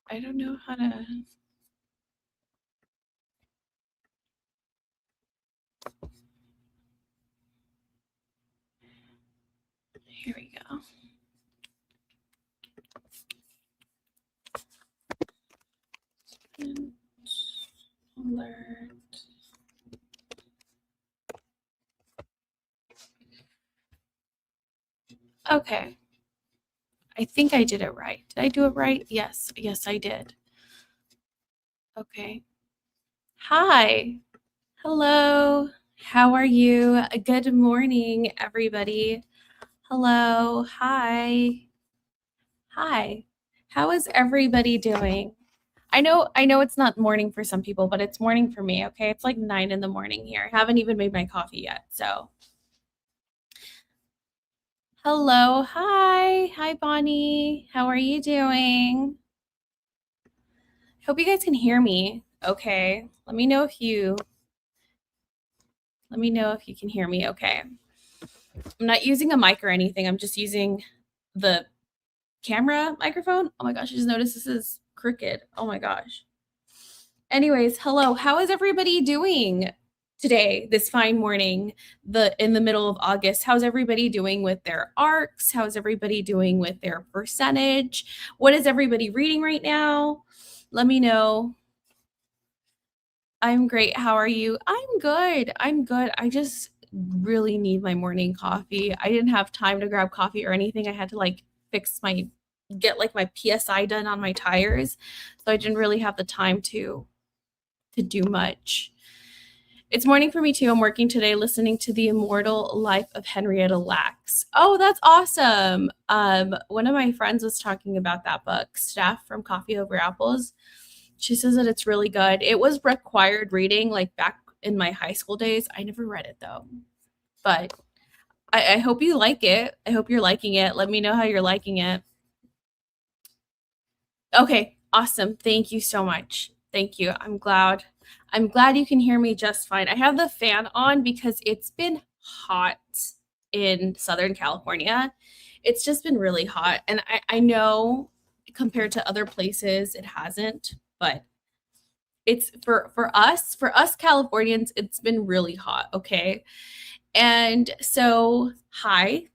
I don't know how to. Here we go. Alert. Okay. I think I did it right. Did I do it right? Yes. Yes, I did. Okay. Hi. Hello. How are you? Good morning, everybody. Hello. Hi. Hi. How is everybody doing? I know it's not morning for some people, but it's morning for me, okay? It's like 9 in the morning here. I haven't even made my coffee yet. So, hello. Hi. Hi, Bonnie. How are you doing? Hope you guys can hear me. Okay. Let me know if you can hear me okay. I'm not using a mic or anything. I'm just using the camera microphone. Oh my gosh, I just noticed this is crooked. Oh my gosh. Anyways, hello. How is everybody doing today, this fine morning, in the middle of August? How's everybody doing with their ARCs? How's everybody doing with their percentage? What is everybody reading right now? Let me know. I'm great. How are you? I'm good. I'm good. I just really need my morning coffee. I didn't have time to grab coffee or anything. I had to like get like my PSI done on my tires. So I didn't really have the time to do much. It's morning for me too. I'm working today listening to The Immortal Life of Henrietta Lacks. Oh, that's awesome. One of my friends was talking about that book, Steph from Coffee Over Apples. She says that it's really good. It was required reading like back in my high school days. I never read it though. But I hope you like it. I hope you're liking it. Let me know how you're liking it. Okay, awesome. Thank you so much. Thank you. I'm glad. I'm glad you can hear me just fine. I have the fan on because it's been hot in Southern California. It's just been really hot. And I know compared to other places, it hasn't, but it's for us Californians, it's been really hot, okay? And so, hi.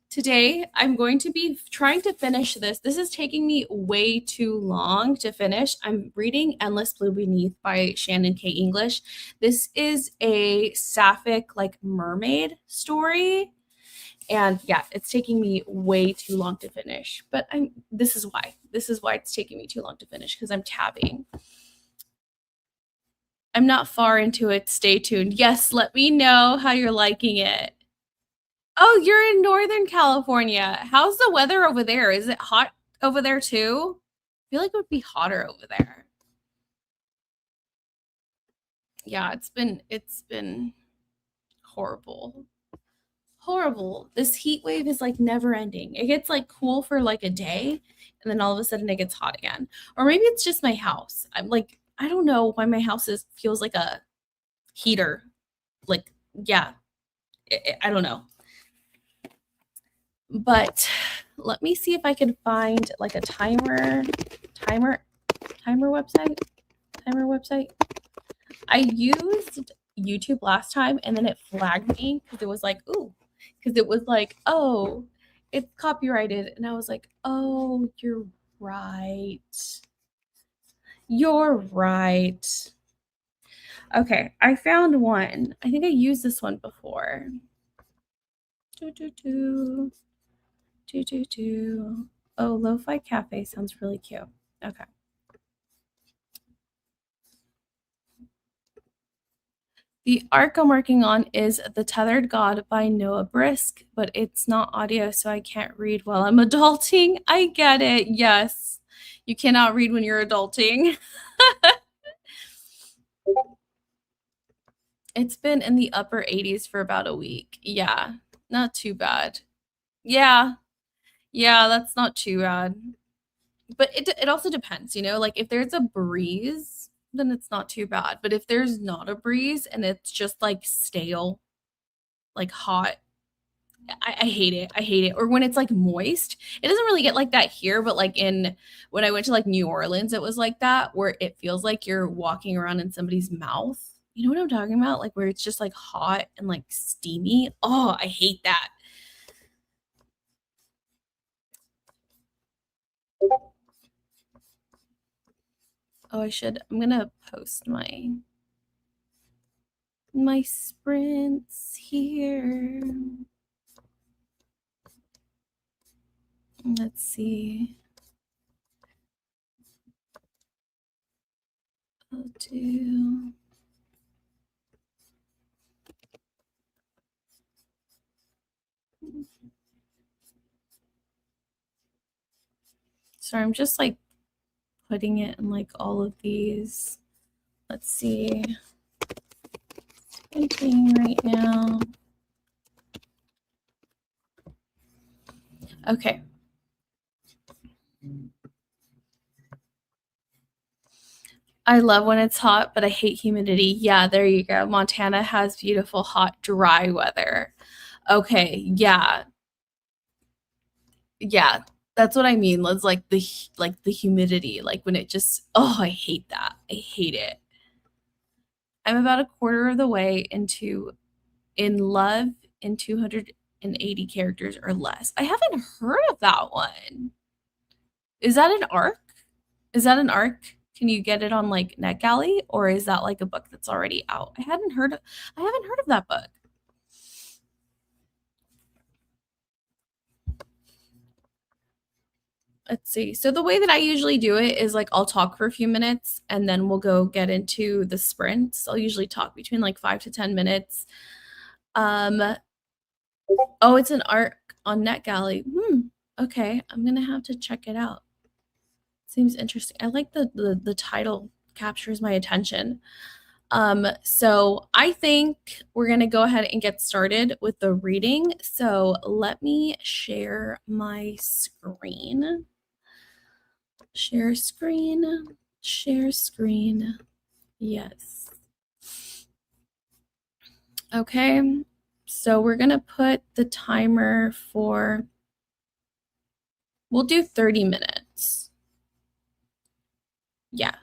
Today, I'm going to be trying to finish this. This is taking me way too long to finish. I'm reading Endless Blue Beneath by Shannon K. English. This is a sapphic, like mermaid story. And yeah, it's taking me way too long to finish. But this is why. This is why it's taking me too long to finish because I'm tabbing. I'm not far into it. Stay tuned. Yes, let me know how you're liking it. Oh, you're in Northern California. How's the weather over there? Is it hot over there too? I feel like it would be hotter over there. Yeah, it's been horrible. Horrible. This heat wave is like never ending. It gets like cool for like a day and then all of a sudden it gets hot again. Or maybe it's just my house. I'm like I don't know why my house feels like a heater. Like yeah, I don't know. But let me see if I can find like a timer timer website. Timer website. I used YouTube last time and then it flagged me because it was like, ooh, because it was like, oh, it's copyrighted. And I was like, oh, you're right. You're right. Okay, I found one. I think I used this one before. Do, do, do. Do, do, do. Oh, Lo-Fi Cafe sounds really cute. Okay. The arc I'm working on is The Tethered God by Noah Brisk, but it's not audio, so I can't read while I'm adulting. I get it. Yes. You cannot read when you're adulting. It's been in the upper 80s for about a week. Yeah. Not too bad. Yeah. Yeah, that's not too bad. But it also depends, you know, like if there's a breeze, then it's not too bad. But if there's not a breeze and it's just like stale, like hot, I hate it. I hate it. Or when it's like moist. It doesn't really get like that here, but like in when I went to like New Orleans, it was like that where it feels like you're walking around in somebody's mouth. You know what I'm talking about? Like where it's just like hot and like steamy. Oh, I hate that. Oh, I'm gonna post my sprints here. Let's see. I'll do. Sorry, I'm just like putting it in like all of these. Let's see. Sprinting right now. Okay. I love when it's hot, but I hate humidity. Yeah, there you go. Montana has beautiful, hot, dry weather. Okay, yeah. Yeah, that's what I mean. It's like the humidity, like when it just oh, I hate that. I hate it. I'm about a quarter of the way into In Love in 280 characters or less. I haven't heard of that one. Is that an arc? Is that an arc? Can you get it on like NetGalley or is that like a book that's already out? I haven't heard of that book. Let's see. So the way that I usually do it is like I'll talk for a few minutes and then we'll go get into the sprints. I'll usually talk between like 5 to 10 minutes. Um oh, it's an arc on NetGalley. Okay, I'm going to have to check it out. Seems interesting. I like the title captures my attention. So I think we're gonna go ahead and get started with the reading. So let me share my screen. Share screen. Share screen. Yes. Okay. So we're gonna put the timer for we'll do 30 minutes. Yeah.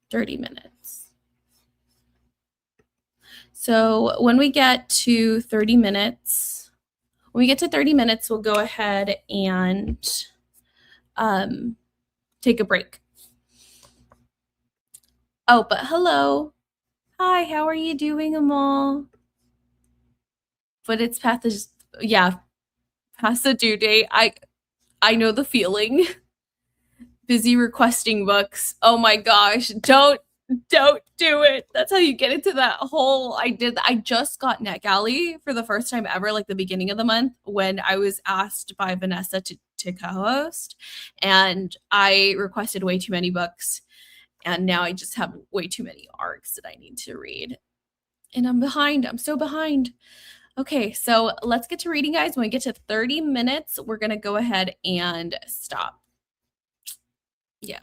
30 minutes. So when we get to 30 minutes, we'll go ahead and take a break. Oh, but hello. Hi, how are you doing, Amal? But it's past the yeah, past the due date. I know the feeling. Busy requesting books. Oh my gosh, don't do it. That's how you get into that hole. I just got NetGalley for the first time ever, like the beginning of the month, when I was asked by Vanessa to co-host, and I requested way too many books, and now I just have way too many arcs that I need to read. And I'm behind. I'm so behind. Okay, so let's get to reading, guys. When we get to 30 minutes, we're gonna go ahead and stop. Yeah.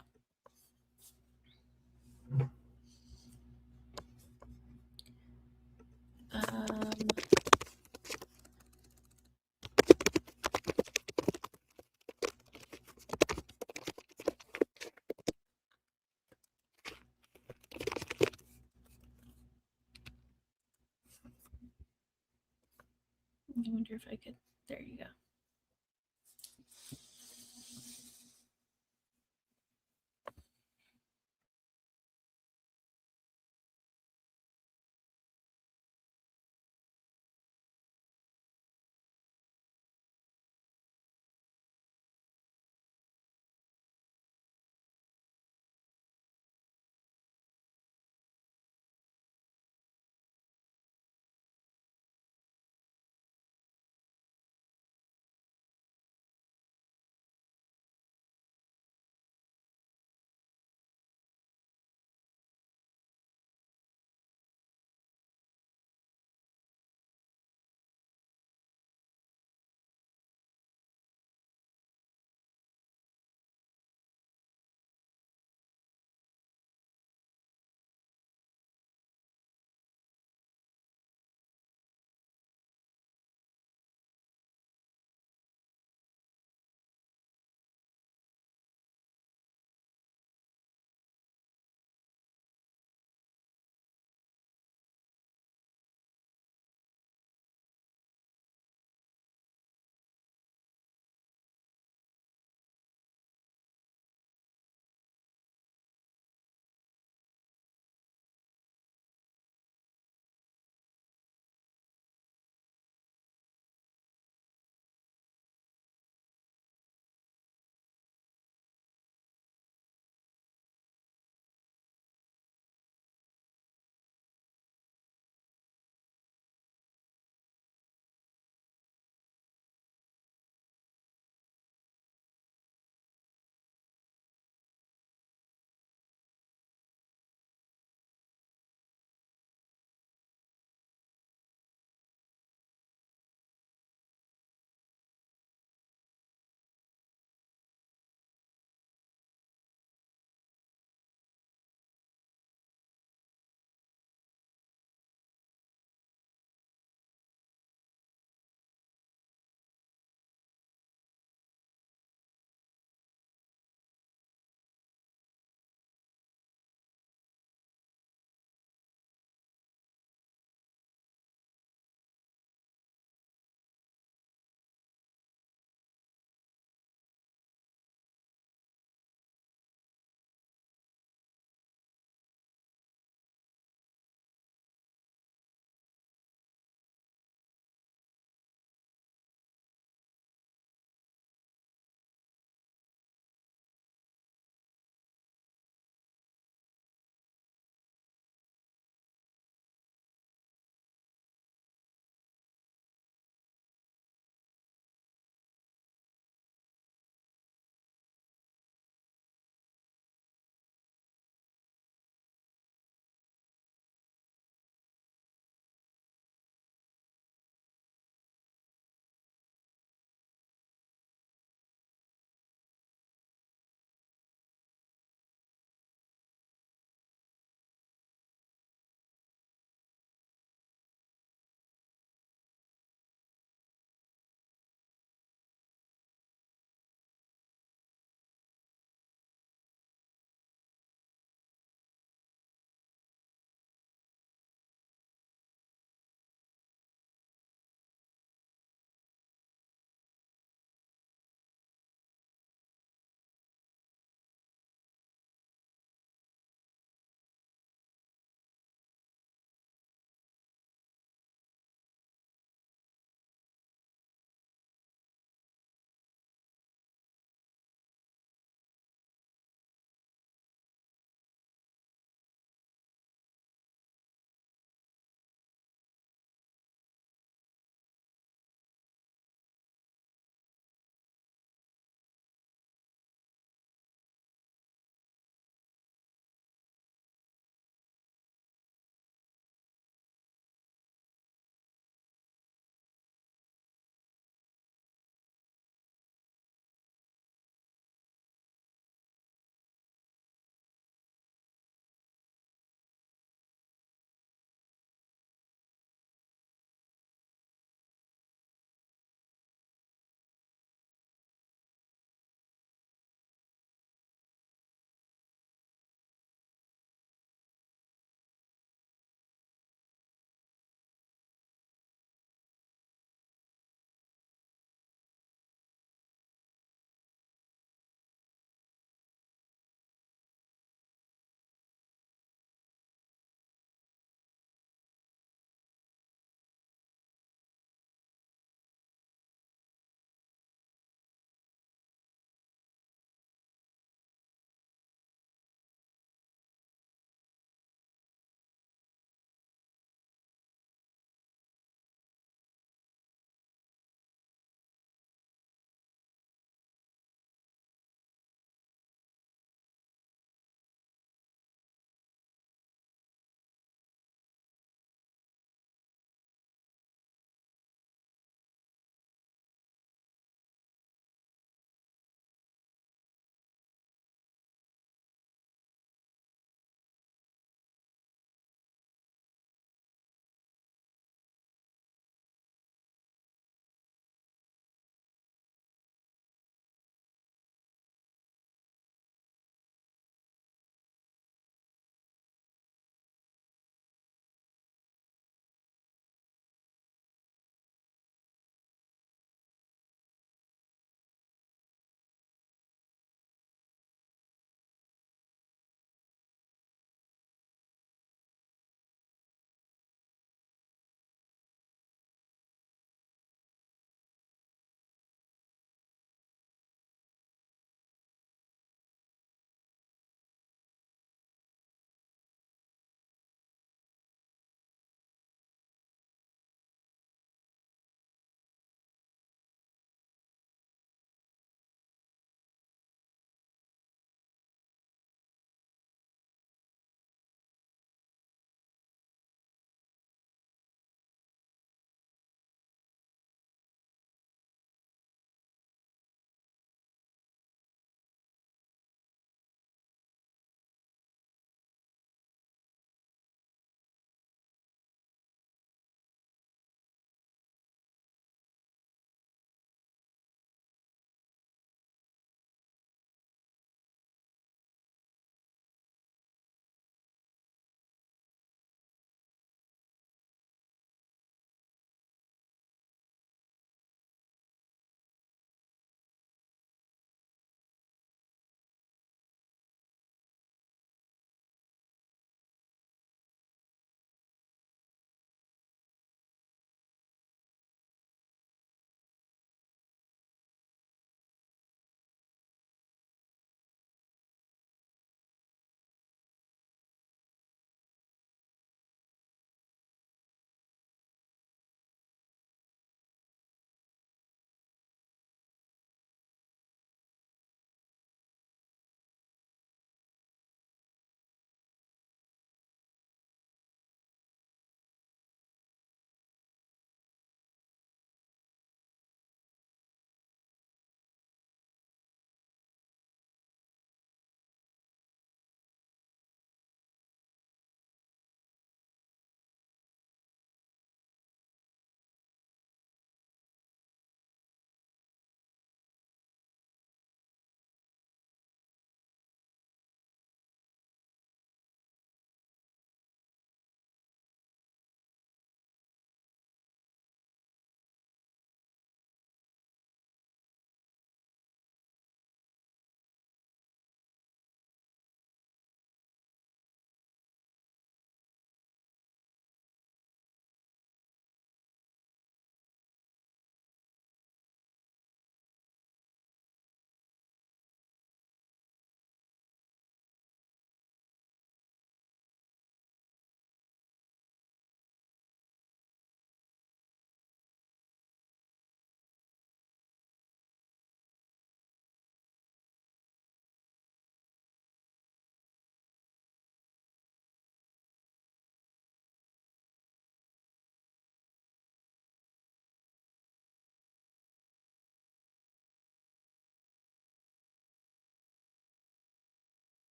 Um, I wonder if I could. There you go.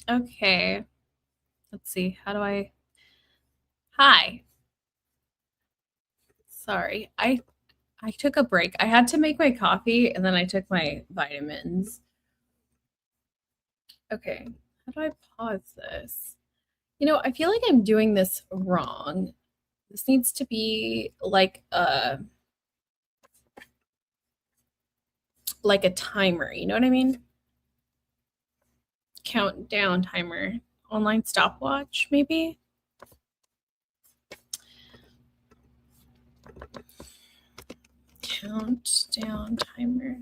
Okay. Let's see. How do I? Hi. Sorry. I took a break. I had to make my coffee and then I took my vitamins. Okay. How do I pause this? I feel like I'm doing this wrong. This needs to be like a timer, you know what I mean? Countdown timer. Online stopwatch, maybe? Countdown timer.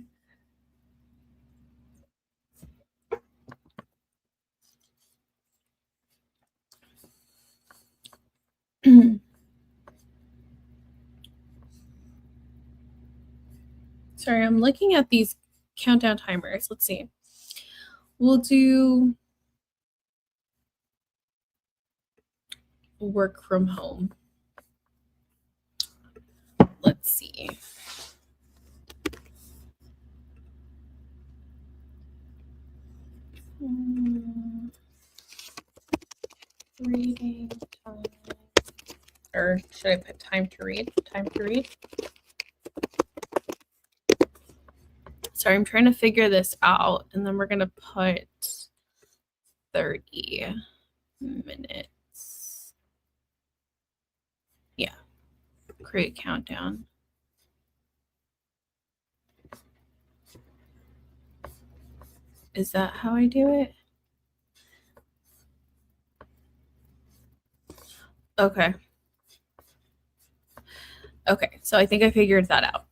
Sorry, I'm looking at these countdown timers. Let's see. We'll do work from home. Let's see. Reading time. Or should I put time to read? Time to read. Sorry, I'm trying to figure this out. And then we're going to put 30 minutes. Yeah. Create countdown. Is that how I do it? Okay. Okay, so I think I figured that out.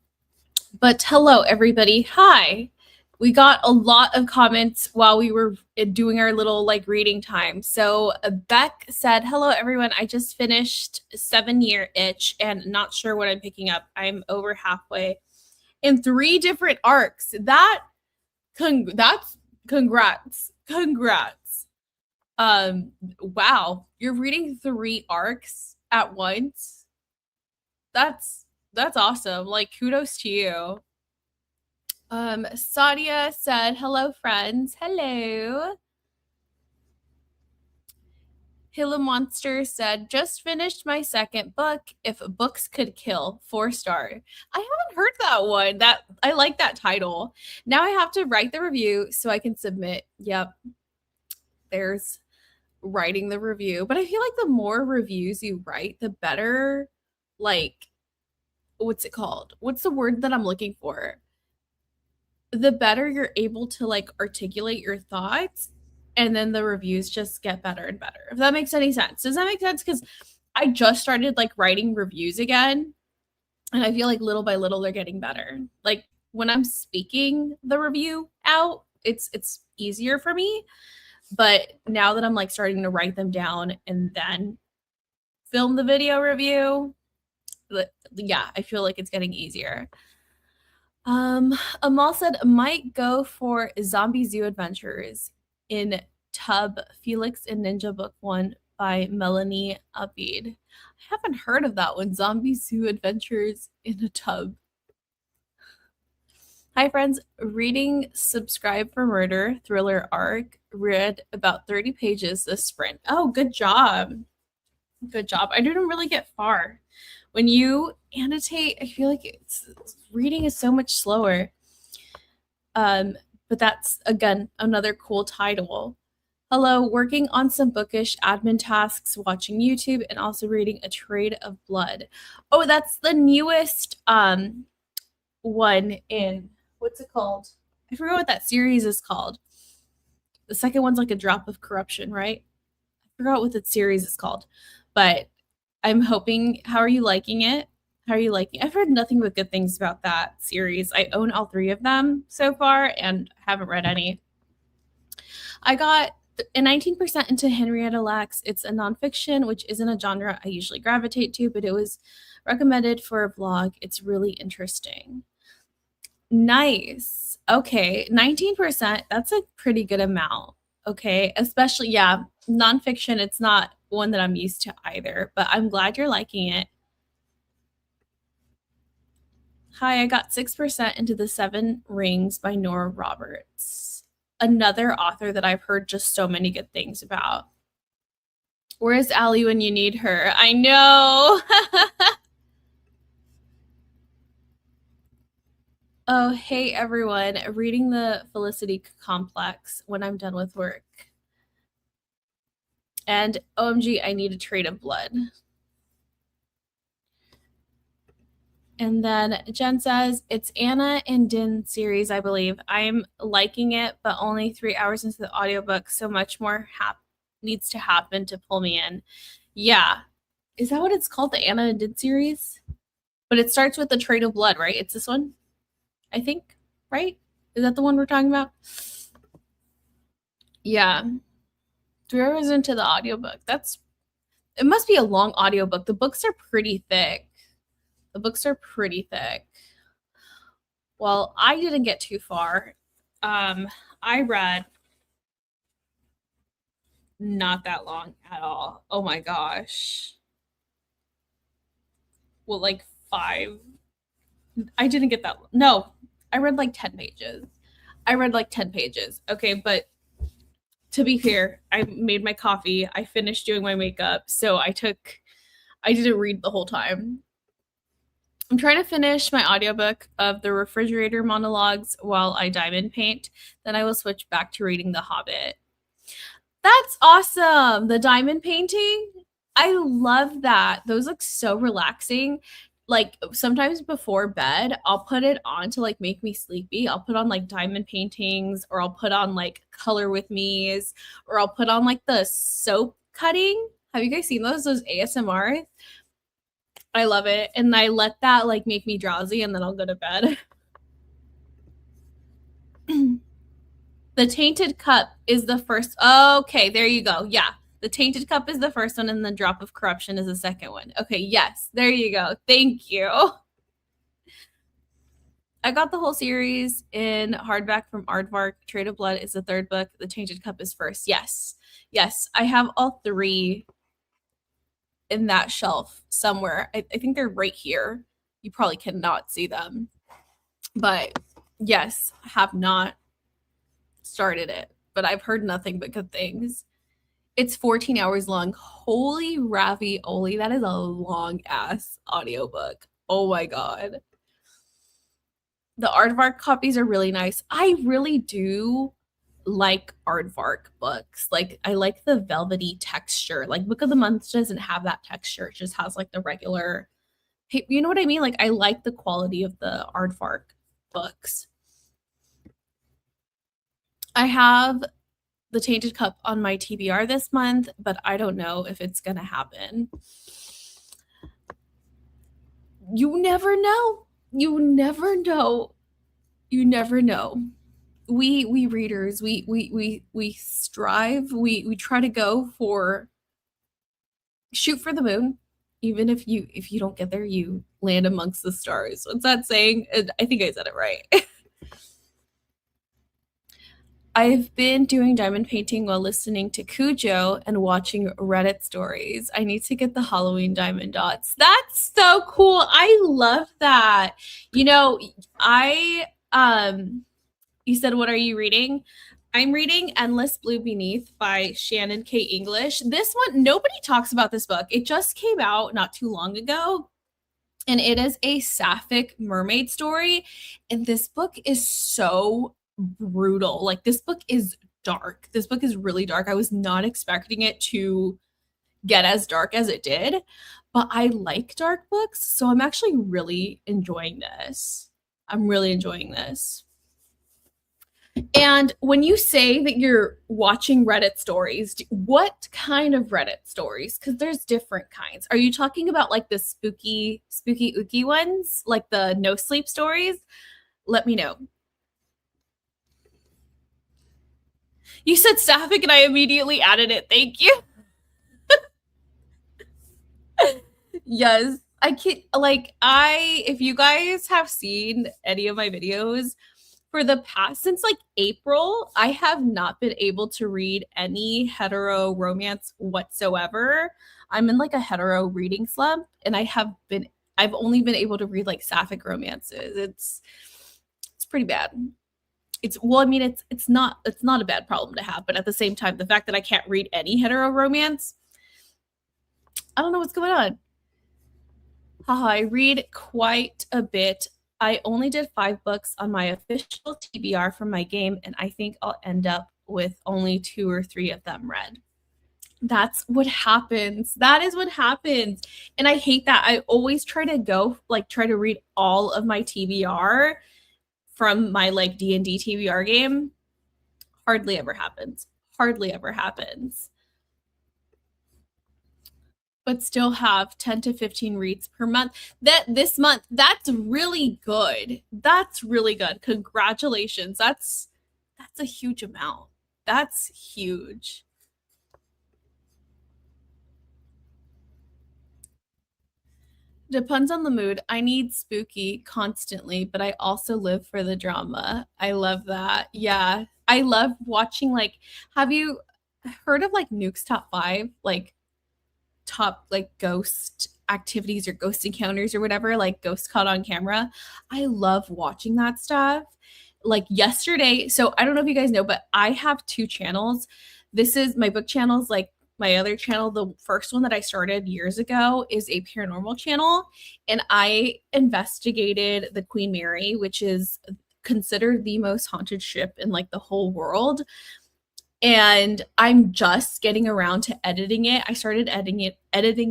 But hello, everybody. Hi. We got a lot of comments while we were doing our little reading time. So Beck said, hello, everyone. I just finished 7-Year Itch and not sure what I'm picking up. I'm over halfway in 3 different arcs. That's congrats. Wow. You're reading 3 arcs at once. That's awesome. Kudos to you. Sadia said, hello, friends. Hello. Hilla Monster said, just finished my 2nd book, If Books Could Kill, 4-star. I haven't heard that one. I like that title. Now I have to write the review so I can submit. Yep. There's writing the review. But I feel like the more reviews you write, the better, what's it called? What's the word that I'm looking for? The better you're able to articulate your thoughts, and then the reviews just get better and better. If that makes any sense. Does that make sense? Because I just started writing reviews again, and I feel like little by little they're getting better. When I'm speaking the review out, it's easier for me. But now that I'm starting to write them down and then film the video review, yeah, I feel like it's getting easier. Amal said, might go for Zombie Zoo Adventures in Tub, Felix and Ninja Book 1 by Melanie Abid. I haven't heard of that one. Zombie Zoo Adventures in a Tub. Hi, friends. Reading Subscribe for Murder thriller arc. Read about 30 pages this sprint. Oh, good job. Good job. I didn't really get far. When you annotate, I feel like reading is so much slower. But that's, again, another cool title. Hello, working on some bookish admin tasks, watching YouTube, and also reading A Trade of Blood. Oh, that's the newest one in, what's it called? I forgot what that series is called. The second one's like A Drop of Corruption, right? I forgot what that series is called. But I'm hoping, how are you liking it? How are you liking it? I've heard nothing but good things about that series. I own all 3 of them so far and haven't read any. I got a 19% into Henrietta Lacks. It's a nonfiction, which isn't a genre I usually gravitate to, but it was recommended for a vlog. It's really interesting. Nice. Okay, 19%, that's a pretty good amount. Okay, especially, yeah, nonfiction, it's not one that I'm used to either, but I'm glad you're liking it. Hi, I got 6% into The 7 Rings by Nora Roberts. another author that I've heard just so many good things about. Where's Allie when you need her? I know. Oh, hey everyone. Reading the Felicity Complex when I'm done with work. And OMG, I need a Trade of Blood. And then Jen says, it's Anna and Din series, I believe. I'm liking it, but only 3 hours into the audiobook, so much more needs to happen to pull me in. Yeah. Is that what it's called, the Anna and Din series? But it starts with the Trade of Blood, right? It's this one, I think, right? Is that the one we're talking about? Yeah. 3 hours into the audiobook. It must be a long audiobook. The books are pretty thick. Well, I didn't get too far. I read not that long at all. Oh my gosh. Well, like 5. I didn't get that. No, I read like 10 pages. Okay, but to be fair, I made my coffee. I finished doing my makeup, so I didn't read the whole time. I'm trying to finish my audiobook of the refrigerator monologues while I diamond paint. Then I will switch back to reading The Hobbit. That's awesome. The diamond painting. I love that. Those look so relaxing. Like sometimes before bed, I'll put it on to like make me sleepy. I'll put on like diamond paintings, or I'll put on like color with me's, or I'll put on like the soap cutting. Have you guys seen those ASMR? I love it. And I let that like make me drowsy, and then I'll go to bed. The Tainted Cup is the first. Okay, there you go. Yeah. The Tainted Cup is the first one, and the Drop of Corruption is the second one. Okay, yes. There you go. Thank you. I got the whole series in hardback from Aardvark. Trade of Blood is the third book. The Tainted Cup is first. Yes. Yes. I have all 3 in that shelf somewhere. I think they're right here. You probably cannot see them. But yes, I have not started it, but I've heard nothing but good things. It's 14 hours long. Holy ravioli. That is a long ass audiobook. Oh my God. The Aardvark copies are really nice. I really do like Aardvark books. Like I like the velvety texture. Like Book of the Month doesn't have that texture. It just has like the regular, you know what I mean? Like I like the quality of the Aardvark books. I have the Tainted Cup on my TBR this month, but I don't know if it's gonna happen. You never know. You never know. You never know. We readers, we strive. We try to go for, shoot for the moon. Even if you don't get there, you land amongst the stars. What's that saying? I think I said it right. I've been doing diamond painting while listening to Cujo and watching Reddit stories. I need to get the Halloween diamond dots. That's so cool. I love that. You know, you said, what are you reading? I'm reading Endless Blue Beneath by Shannon K. English. This one, nobody talks about this book. It just came out not too long ago, and it is a sapphic mermaid story. And this book is so brutal. Like this book is dark. This book is really dark. I was not expecting it to get as dark as it did, but I like dark books, so I'm actually really enjoying this. And when you say that you're watching Reddit stories, what kind of Reddit stories? Because there's different kinds. Are you talking about like the spooky ooky ones, like the no sleep stories? Let me know. You said sapphic and I immediately added it. Thank you. Yes. If you guys have seen any of my videos for the past, since like April, I have not been able to read any hetero romance whatsoever. I'm in like a hetero reading slump, and I've only been able to read like sapphic romances. It's pretty bad. it's not a bad problem to have, but at the same time, the fact that I can't read any hetero romance, I don't know what's going on. Haha, I read quite a bit. I only did 5 books on my official TBR for my game, and I think I'll end up with only 2 or 3 of them read. That's what happens. That is what happens. And I hate that. I always try to read all of my TBR from my like D&D TBR game. Hardly ever happens. Hardly ever happens. But still have 10 to 15 reads per month. This month, that's really good. That's really good. Congratulations. That's a huge amount. That's huge. Depends on the mood. I need spooky constantly, but I also live for the drama. I love that. Yeah. I love watching have you heard of like Nuke's Top 5? Like top like ghost activities or ghost encounters or whatever, like ghost caught on camera. I love watching that stuff. Like yesterday, so I don't know if you guys know, but I have 2 channels. This is my book channels, like my other channel, the first one that I started years ago is a paranormal channel, and I investigated the Queen Mary, which is considered the most haunted ship in like the whole world. And I'm just getting around to editing it. I started editing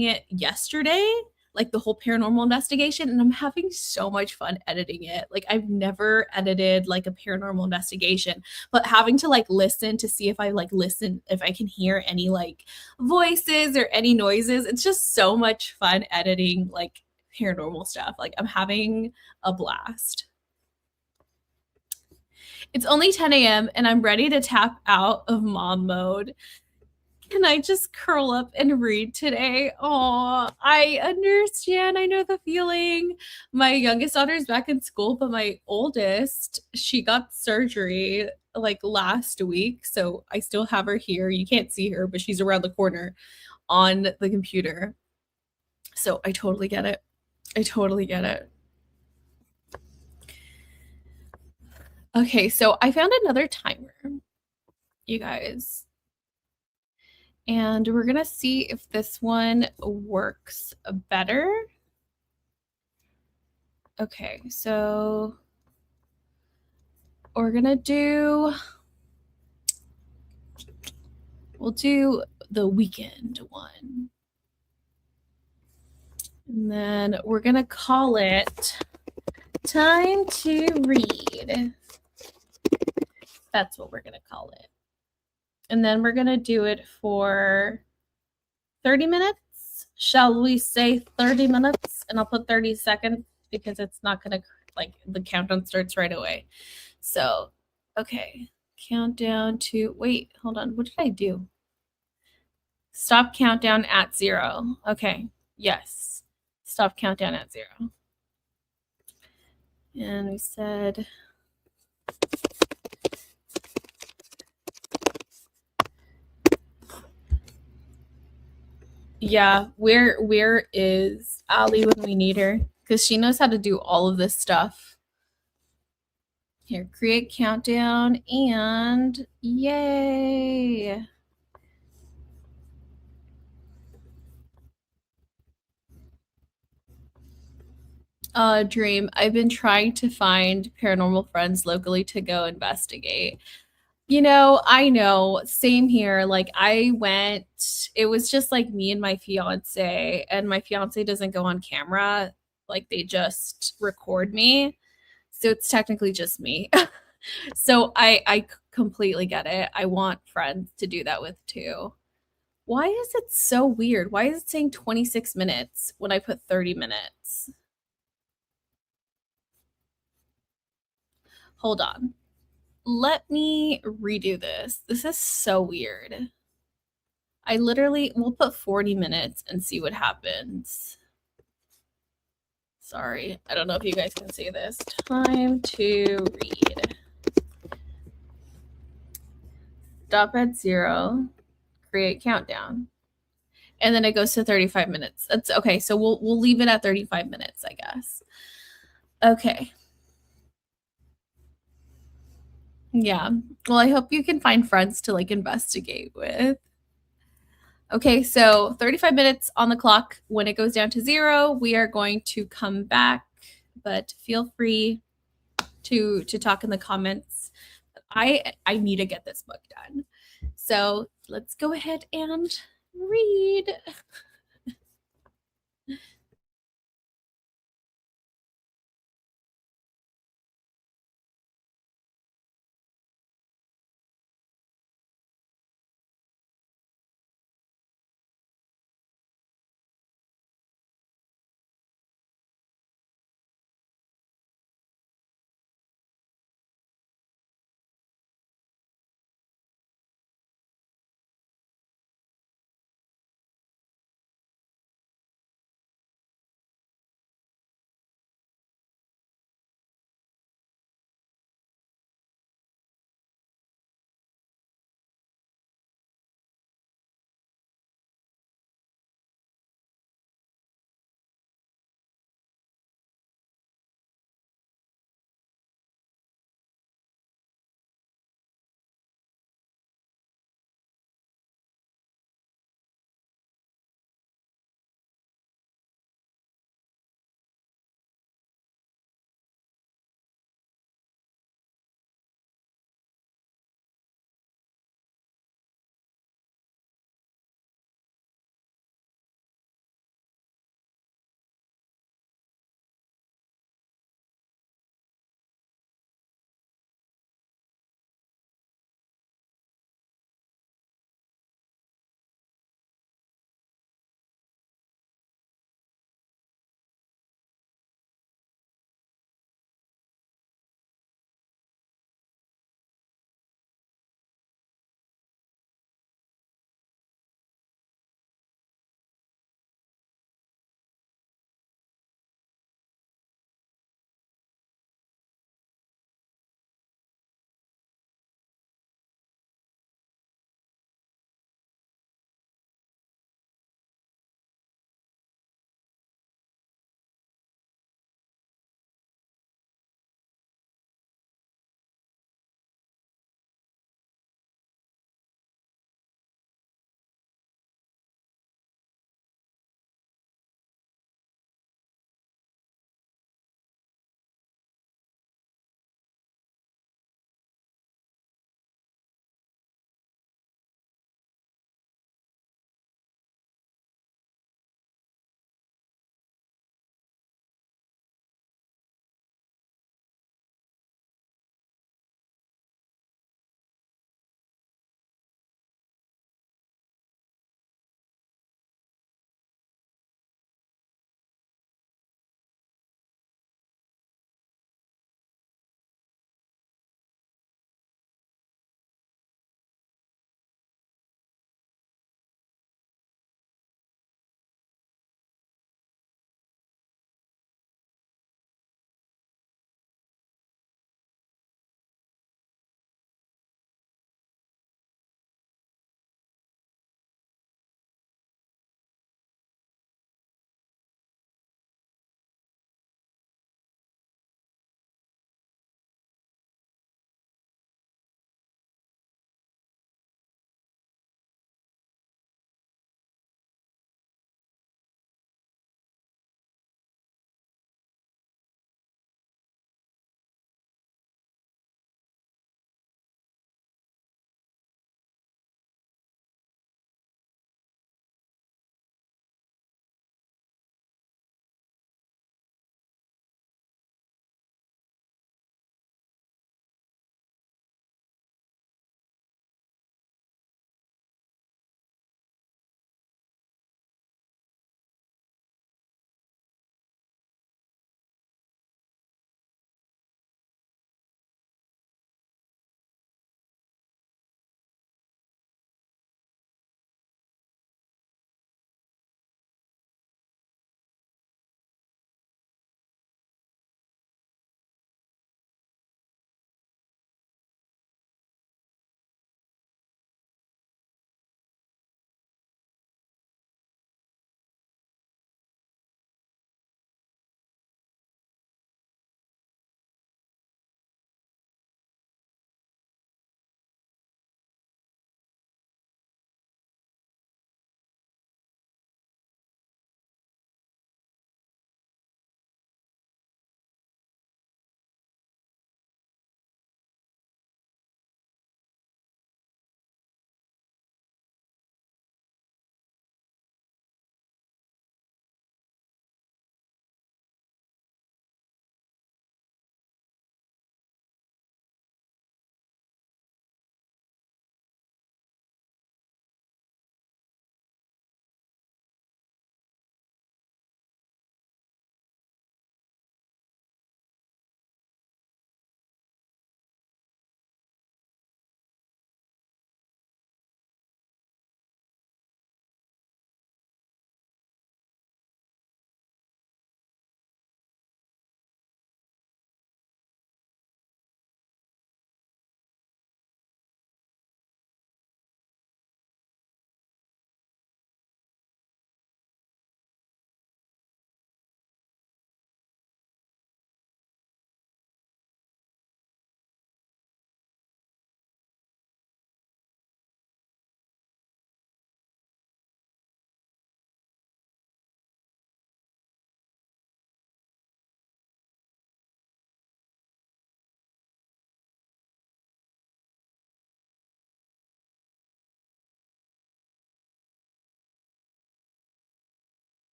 it yesterday, like the whole paranormal investigation, and I'm having so much fun editing it. Like I've never edited like a paranormal investigation, but having to like listen to see if I can hear any like voices or any noises. It's just so much fun editing like paranormal stuff. Like I'm having a blast. It's only 10 a.m. and I'm ready to tap out of mom mode. Can I just curl up and read today? Oh, I understand. I know the feeling. My youngest daughter is back in school, but my oldest, she got surgery like last week. So I still have her here. You can't see her, but she's around the corner on the computer. So I totally get it. I totally get it. Okay, so I found another timer, you guys. And we're gonna see if this one works better. Okay, so we'll do the weekend one. And then we're gonna call it Time to Read. That's what we're gonna call it. And then we're gonna do it for 30 minutes. Shall we say 30 minutes? And I'll put 30 seconds because it's not gonna like the countdown starts right away. So, okay. Countdown to wait, hold on. What did I do? Stop countdown at 0. Okay. Yes. Stop countdown at 0. And we said yeah, where is Allie when we need her? Because she knows how to do all of this stuff. Here, create countdown and yay. Dream, I've been trying to find paranormal friends locally to go investigate. You know, I know, same here. Like it was just like me and my fiance, and my fiance doesn't go on camera. Like they just record me. So it's technically just me. So I completely get it. I want friends to do that with too. Why is it so weird? Why is it saying 26 minutes when I put 30 minutes? Hold on. Let me redo this. This is so weird. We'll put 40 minutes and see what happens. Sorry, I don't know if you guys can see this. Time to read. Stop at 0. Create countdown. And then it goes to 35 minutes. That's okay. So we'll leave it at 35 minutes, I guess. Okay. Yeah. Well, I hope you can find friends to like investigate with. Okay, so 35 minutes on the clock. When it goes down to 0, we are going to come back, but feel free to talk in the comments. I need to get this book done. So, let's go ahead and read.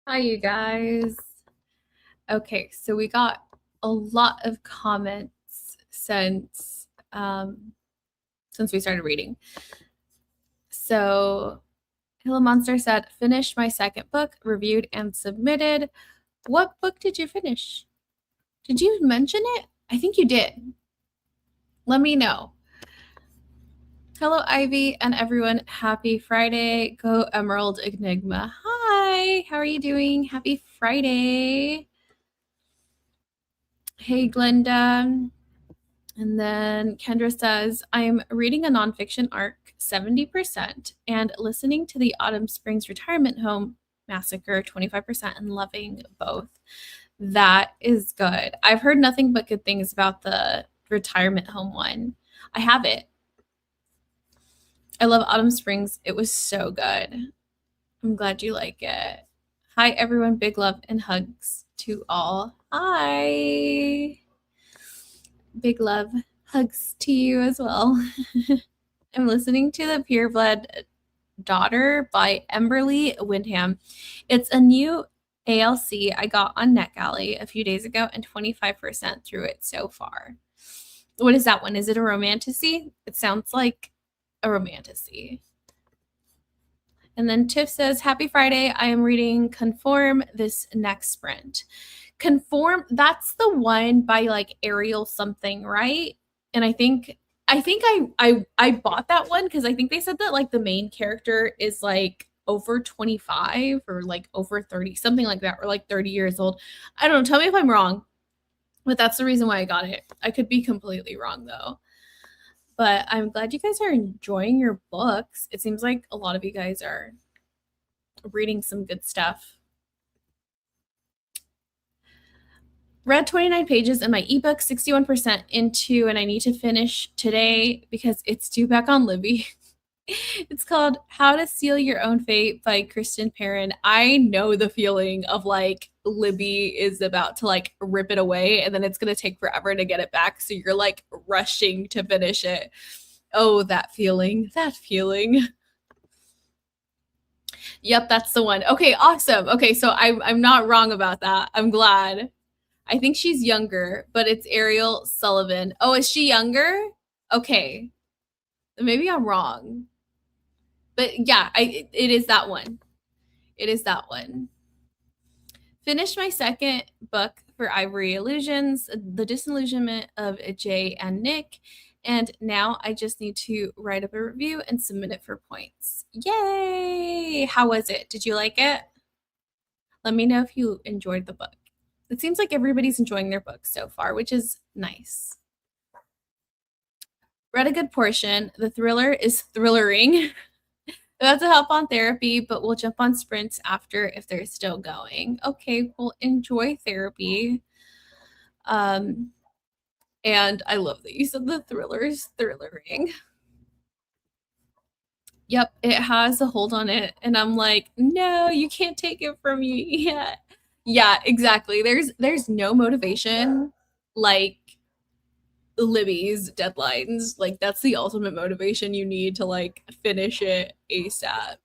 Hi, you guys. Okay, so we got a lot of comments since we started reading. So Hilla Monster said, finished my second book, reviewed and submitted. What book did you finish? Did you mention it? I think you did. Let me know. Hello, Ivy, and everyone. Happy Friday. Go Emerald Enigma. Hi, how are you doing? Happy Friday. Hey, Glenda. And then Kendra says, I'm reading a nonfiction arc, 70%, and listening to the Autumn Springs Retirement Home Massacre, 25%, and loving both. That is good. I've heard nothing but good things about the retirement home one. I have it. I love Autumn Springs. It was so good. I'm glad you like it. Hi, everyone. Big love and hugs to all. Hi. Big love. Hugs to you as well. I'm listening to The Pureblood Daughter by Emberly Windham. It's a new ALC I got on NetGalley a few days ago and 25% through it so far. What is that one? Is it a romantasy? It sounds like a romantasy. And then Tiff says, Happy Friday. I am reading Conform this next sprint. Conform, that's the one by like Ariel something, right? And I think I bought that one because I think they said that like the main character is like over 25 or like over 30, something like that, or like 30 years old. I don't know. Tell me if I'm wrong, but that's the reason why I got it. I could be completely wrong though. But I'm glad you guys are enjoying your books. It seems like a lot of you guys are reading some good stuff. Read 29 pages in my ebook, 61% into, and I need to finish today because it's due back on Libby. It's called How to Seal Your Own Fate by Kristen Perrin. I know the feeling of like Libby is about to like rip it away and then it's going to take forever to get it back. So you're like rushing to finish it. Oh, that feeling. Yep, that's the one. Okay, awesome. Okay, so I'm not wrong about that. I'm glad. I think she's younger, but it's Ariel Sullivan. Oh, is she younger? Okay. Maybe I'm wrong. But yeah, it is that one. It is that one. Finished my second book for Ivory Illusions, The Disillusionment of Jay and Nick. And now I just need to write up a review and submit it for points. Yay! How was it? Did you like it? Let me know if you enjoyed the book. It seems like everybody's enjoying their books so far, which is nice. Read a good portion. The thriller is thrillering. That's a help on therapy, but we'll jump on sprints after if they're still going. Okay, well, enjoy therapy. And I love that you said the thriller is thrillering. Yep, it has a hold on it. And I'm like, no, you can't take it from me yet. Yeah, exactly. There's no motivation like Libby's deadlines. Like that's the ultimate motivation you need to like finish it ASAP.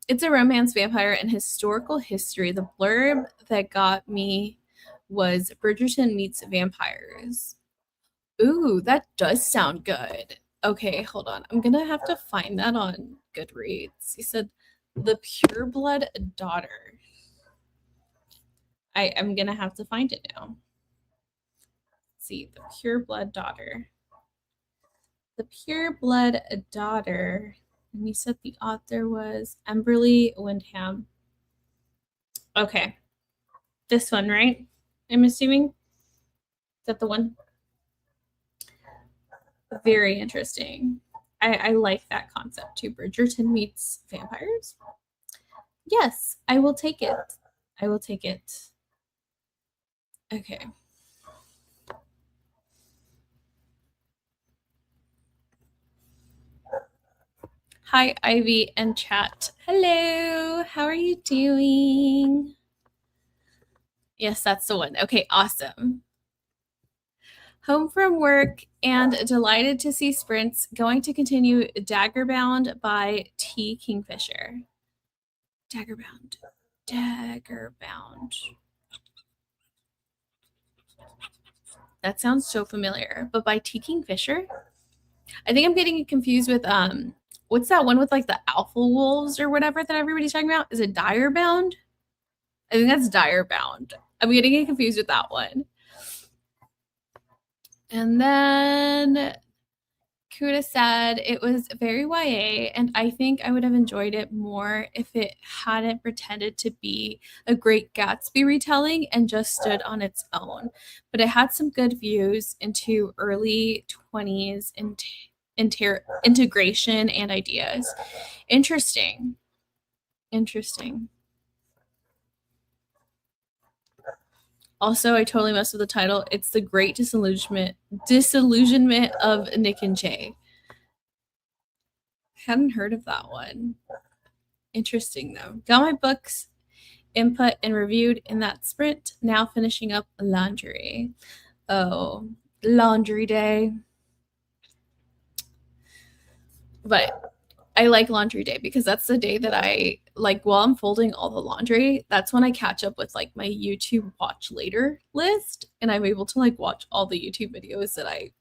It's a romance vampire and historical history. The blurb that got me was Bridgerton meets vampires. Ooh, that does sound good. Okay, hold on. I'm gonna have to find that on Goodreads. He said The Pureblood Daughter. I'm gonna have to find it now. Let's see, The Pureblood Daughter. The Pureblood Daughter. And you said the author was Emberly Windham. Okay. This one, right? I'm assuming. Is that the one? Very interesting. I like that concept too. Bridgerton meets vampires. Yes, I will take it. I will take it. Okay. Hi, Ivy and chat. Hello. How are you doing? Yes, that's the one. Okay, awesome. Home from work and delighted to see sprints. Going to continue Daggerbound by T. Kingfisher. Daggerbound. Dagger Bound. That sounds so familiar, but by T. Kingfisher? I think I'm getting it confused with what's that one with like the alpha wolves or whatever that everybody's talking about? Is it Dire Bound? I think that's Dire Bound. I'm getting it confused with that one. And then Kuda said it was very YA, and I think I would have enjoyed it more if it hadn't pretended to be a Great Gatsby retelling and just stood on its own. But it had some good views into early 20s integration and ideas. Interesting. Also, I totally messed with the title. It's The Great Disillusionment of Nick and Jay. Hadn't heard of that one. Interesting though. Got my books input and reviewed in that sprint. Now finishing up laundry. Oh, laundry day. But I like laundry day because that's the day that I like while I'm folding all the laundry, that's when I catch up with like my YouTube watch later list and I'm able to like watch all the YouTube videos that I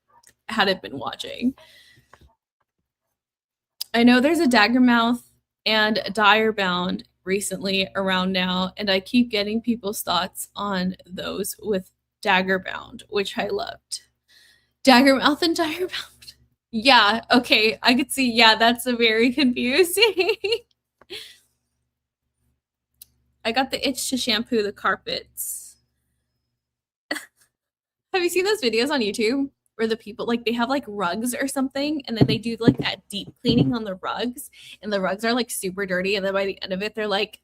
hadn't been watching. I know there's a Daggermouth and a Dire Bound recently around now, and I keep getting people's thoughts on those with Daggerbound, which I loved. Daggermouth and Dire Bound. Yeah, okay, I could see. Yeah, that's a very confusing. I got the itch to shampoo the carpets. Have you seen those videos on YouTube where the people like they have like rugs or something and then they do like that deep cleaning on the rugs and the rugs are like super dirty and then by the end of it they're like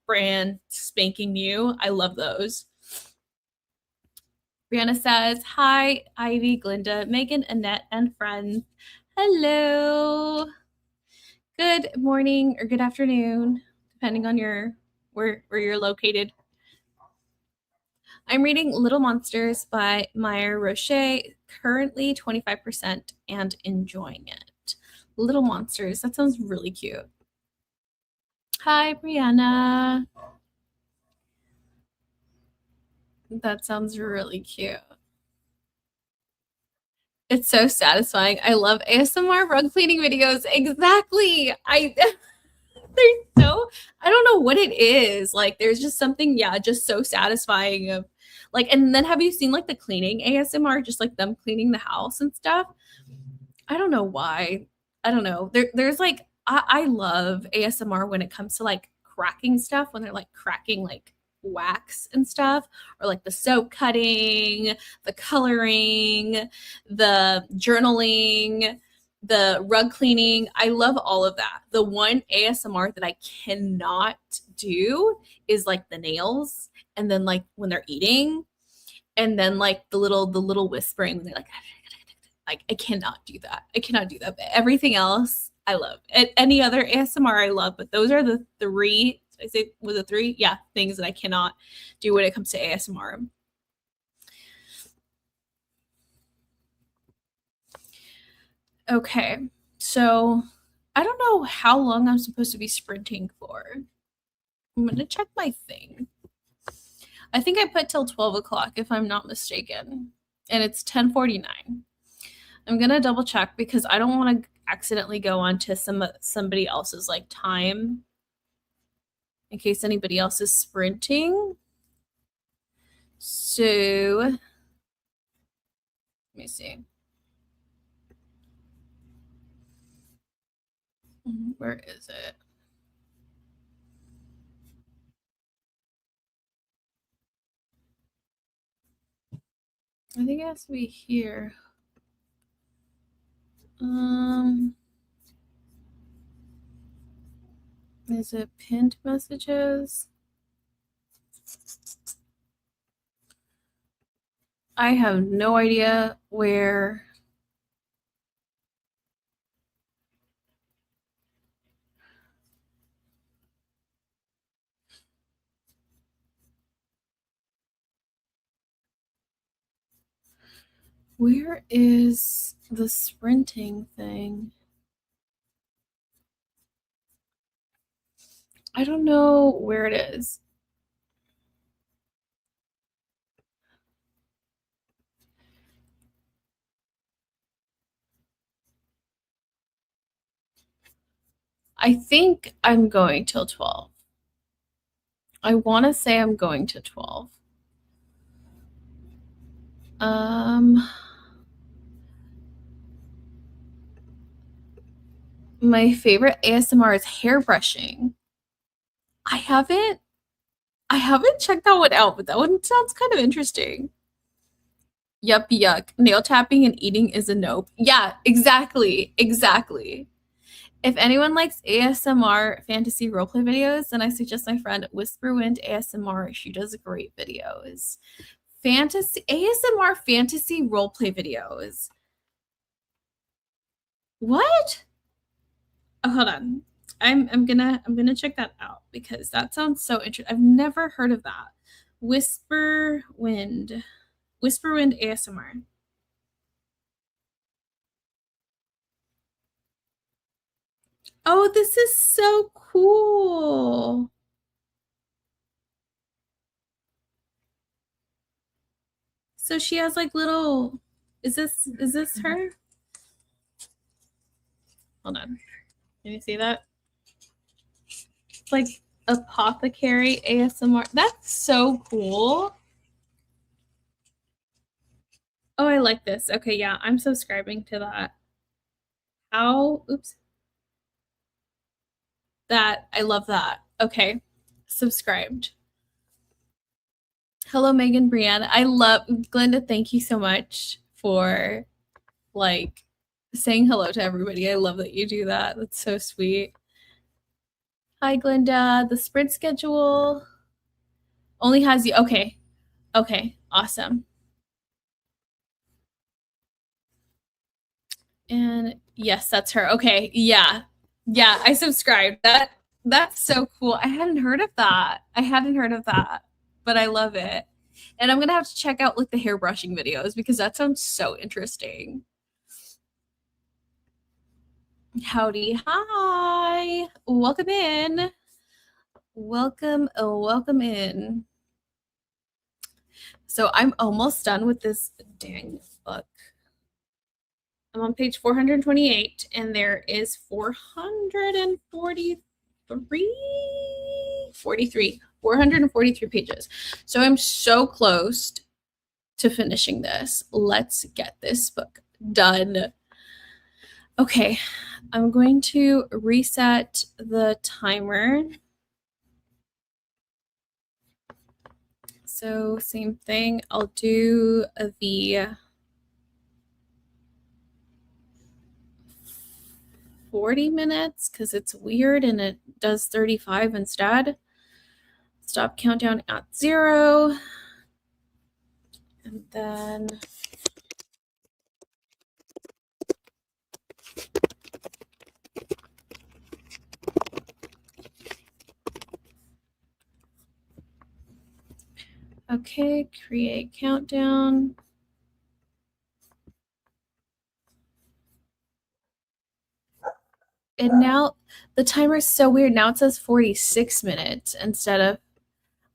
brand spanking new. I love those. Brianna says, hi, Ivy, Glinda, Megan, Annette, and friends. Hello. Good morning or good afternoon, depending on your where you're located. I'm reading Little Monsters by Maya Roche, currently 25% and enjoying it. Little Monsters, that sounds really cute. Hi, Brianna. That sounds really cute. It's so satisfying. I love ASMR rug cleaning videos. Exactly. They're so, I don't know what it is. Like there's just something, yeah, just so satisfying of like, and then have you seen like the cleaning ASMR, just like them cleaning the house and stuff? I don't know why. I don't know. There's like I love ASMR when it comes to like cracking stuff, when they're like cracking like wax and stuff, or like the soap cutting, the coloring, the journaling, the rug cleaning. I love all of that. The one ASMR that I cannot do is like the nails and then like when they're eating and then like the little whispering when they're like I cannot do that. I cannot do that. But everything else I love. Any other ASMR I love, but those are the three. I say was it three? Yeah, things that I cannot do when it comes to ASMR. Okay, so I don't know how long I'm supposed to be sprinting for. I'm gonna check my thing. I think I put till 12 o'clock if I'm not mistaken, and it's 10:49. I'm gonna double check because I don't want to accidentally go on to somebody else's like time in case anybody else is sprinting. So let me see. Where is it? I think it has to be here. Is it pinned messages? I have no idea where. Where is the sprinting thing? I don't know where it is. I think I'm going till 12. I want to say I'm going to 12. My favorite ASMR is hair brushing. I haven't checked that one out, but that one sounds kind of interesting. Yup, yuck. Nail tapping and eating is a nope. Yeah, exactly. Exactly. If anyone likes ASMR fantasy roleplay videos, then I suggest my friend Whisperwind ASMR. She does great videos. Fantasy ASMR fantasy roleplay videos. What? Oh, hold on. I'm gonna check that out because that sounds so interesting. I've never heard of that. Whisperwind ASMR. Oh, this is so cool. So she has like little, is this her? Hold on. Can you see that? It's like apothecary ASMR. That's so cool. Oh, I like this. Okay, yeah, I'm subscribing to that. Oops. That, I love that. Okay, subscribed. Hello, Megan Brienne. I love Glenda. Thank you so much for like saying hello to everybody. I love that you do that. That's so sweet. Hi, Glenda. The sprint schedule only has you. Okay. Okay. Awesome. And yes, that's her. Okay. Yeah. Yeah. I subscribed. That's so cool. I hadn't heard of that. But I love it. And I'm gonna have to check out like the hair brushing videos because that sounds so interesting. Howdy. Hi. Welcome in. Welcome in. So I'm almost done with this dang book. I'm on page 428 and there is 443 pages. So I'm so close to finishing this. Let's get this book done. Okay, I'm going to reset the timer. So same thing, I'll do the 40 minutes because it's weird and it does 35 instead. Stop countdown at 0. And then okay, create countdown. And now the timer is so weird. Now it says 46 minutes instead of,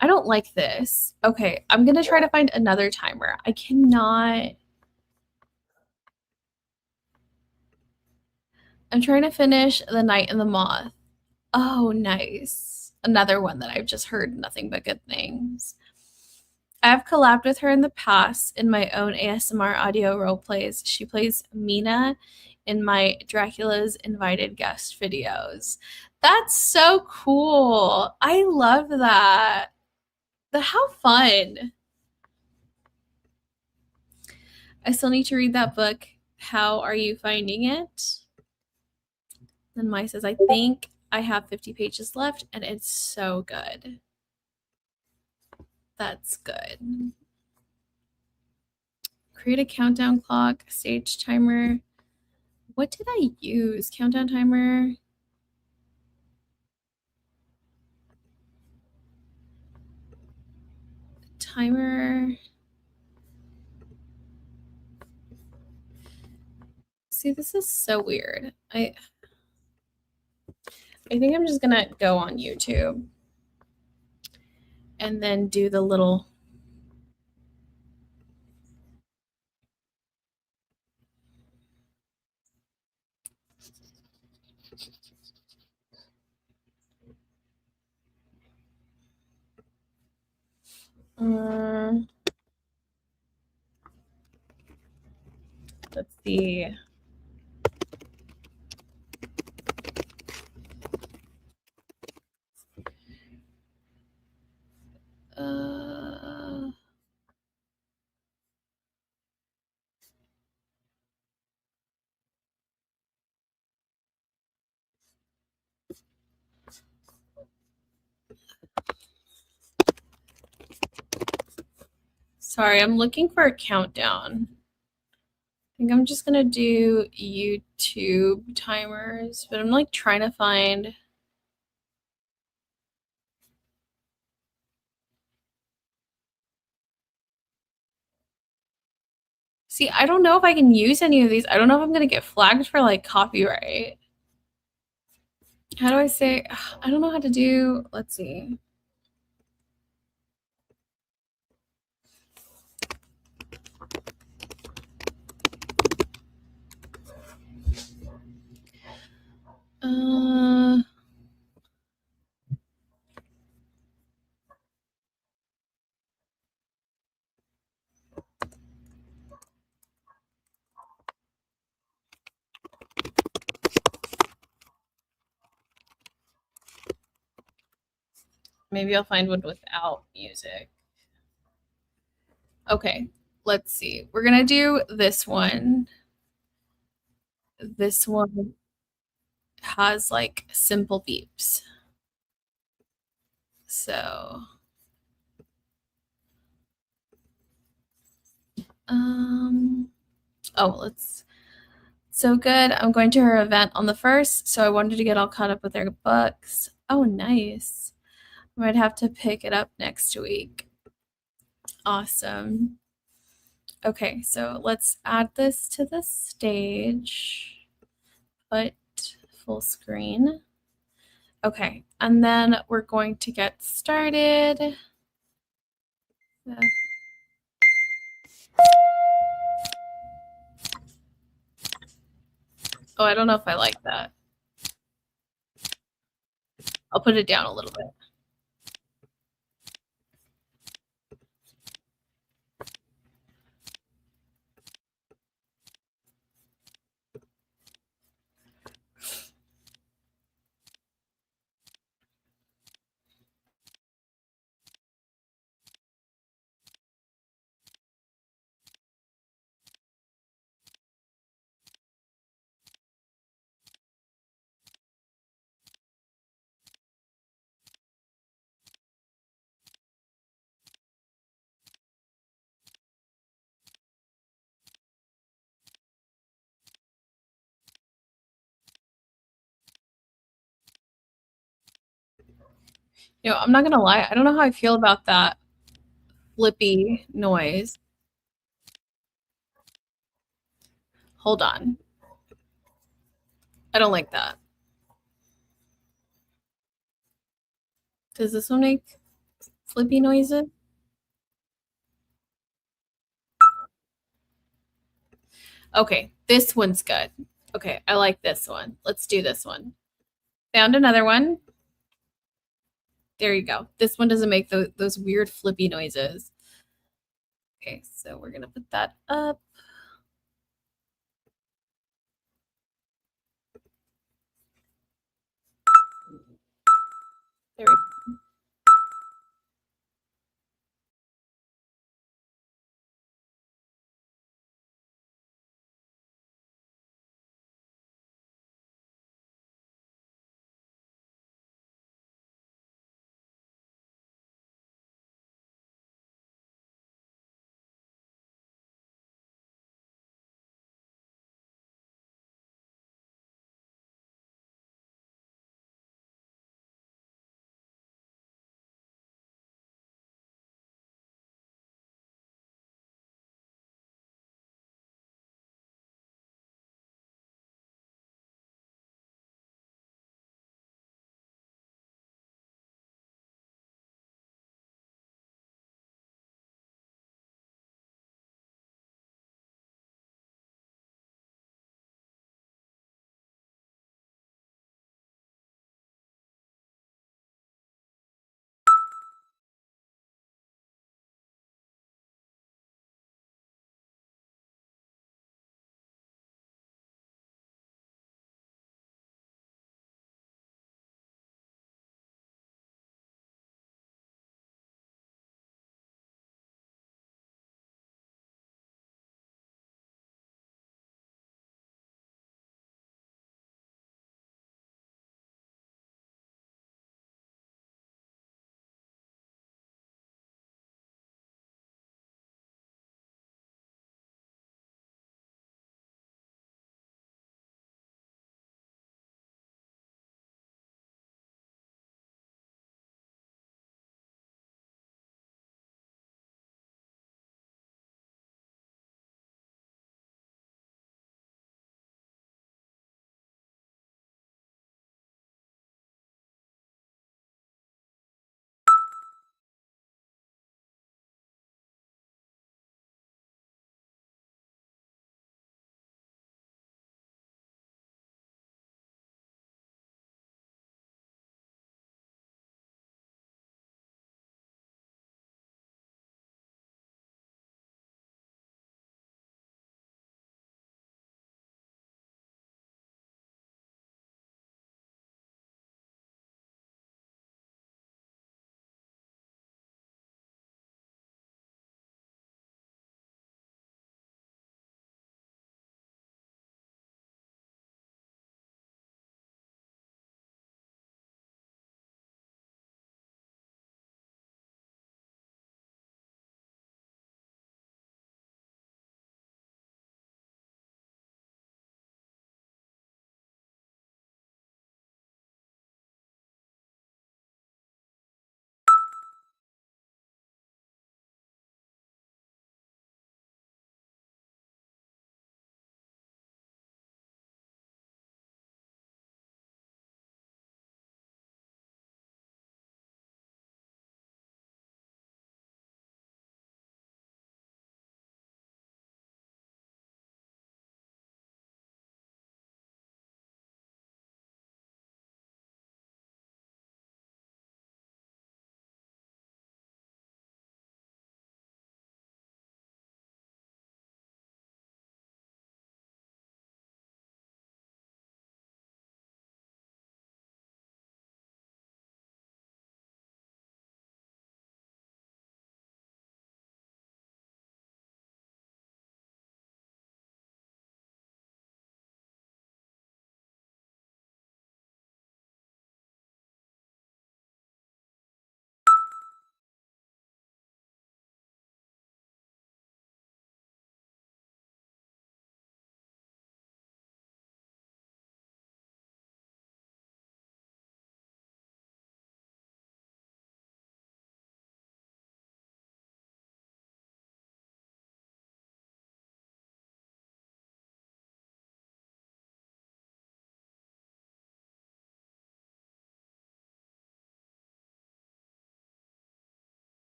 I don't like this. Okay, I'm going to try to find another timer. I cannot. I'm trying to finish The Night and the Moth. Oh, nice. Another one that I've just heard nothing but good things. I've collabed with her in the past in my own ASMR audio role plays. She plays Mina in my Dracula's Invited Guest videos. That's so cool. I love that. How fun. I still need to read that book. How are you finding it? Then Mai says, I think I have 50 pages left and it's so good. That's good. Create a countdown clock, stage timer. What did I use? Countdown timer. Timer. See, this is so weird. I think I'm just gonna go on YouTube and then do the little let's see. Sorry, I'm looking for a countdown. I think I'm just gonna do YouTube timers, but I'm like trying to find. See, I don't know if I can use any of these. I don't know if I'm gonna get flagged for like copyright. How do I say? I don't know how to do. Let's see. Maybe I'll find one without music. Okay, let's see. We're gonna do this one. This one has like simple beeps. So, oh, let's. So good. I'm going to her event on the 1st, so I wanted to get all caught up with their books. Oh, nice. I might have to pick it up next week. Awesome. Okay, so let's add this to the stage. Put full screen. Okay, and then we're going to get started. Oh, I don't know if I like that. I'll put it down a little bit. I'm not gonna lie. I don't know how I feel about that flippy noise. Hold on. I don't like that. Does this one make flippy noises? Okay, this one's good. Okay, I like this one. Let's do this one. Found another one. There you go. This one doesn't make those weird flippy noises. Okay, so we're gonna put that up. There we go.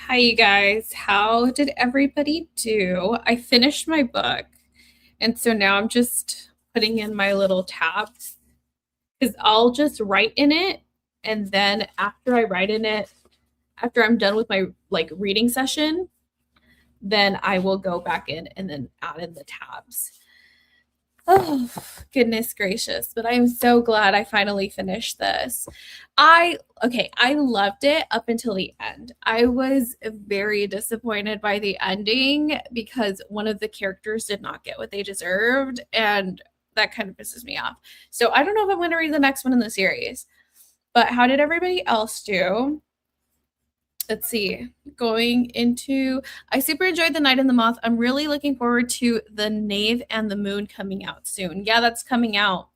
Hi, you guys. How did everybody do? I finished my book, and so now I'm just putting in my little tabs because I'll just write in it, and then after I write in it, after I'm done with my reading session, then I will go back in and then add in the tabs. Oh, goodness gracious. But I am so glad I finally finished this. I loved it up until the end. I was very disappointed by the ending because one of the characters did not get what they deserved, and that kind of pisses me off. So I don't know if I'm going to read the next one in the series. But how did everybody else do? Let's see. I super enjoyed The Night and the Moth. I'm really looking forward to The Knave and the Moon coming out soon. Yeah, that's coming out.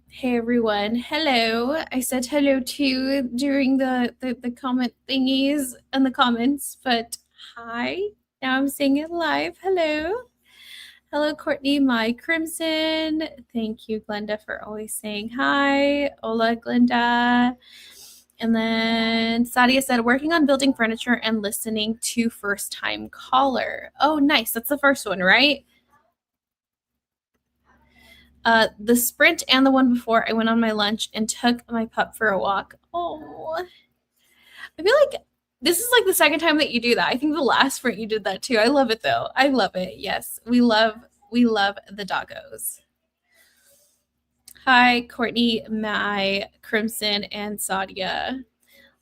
Hey everyone. Hello. I said hello too during the comment thingies and the comments, but hi. Now I'm saying it live. Hello. Hello, Courtney, my Crimson. Thank you, Glenda, for always saying hi. Hola, Glenda. And then Sadia said, working on building furniture and listening to First Time Caller. Oh, nice. That's the first one, right? The sprint and the one before, I went on my lunch and took my pup for a walk. Oh, I feel like this is like the second time that you do that. I think the last sprint you did that too. I love it though. I love it. Yes, we love the doggos. Hi, Courtney, my Crimson, and Sadia.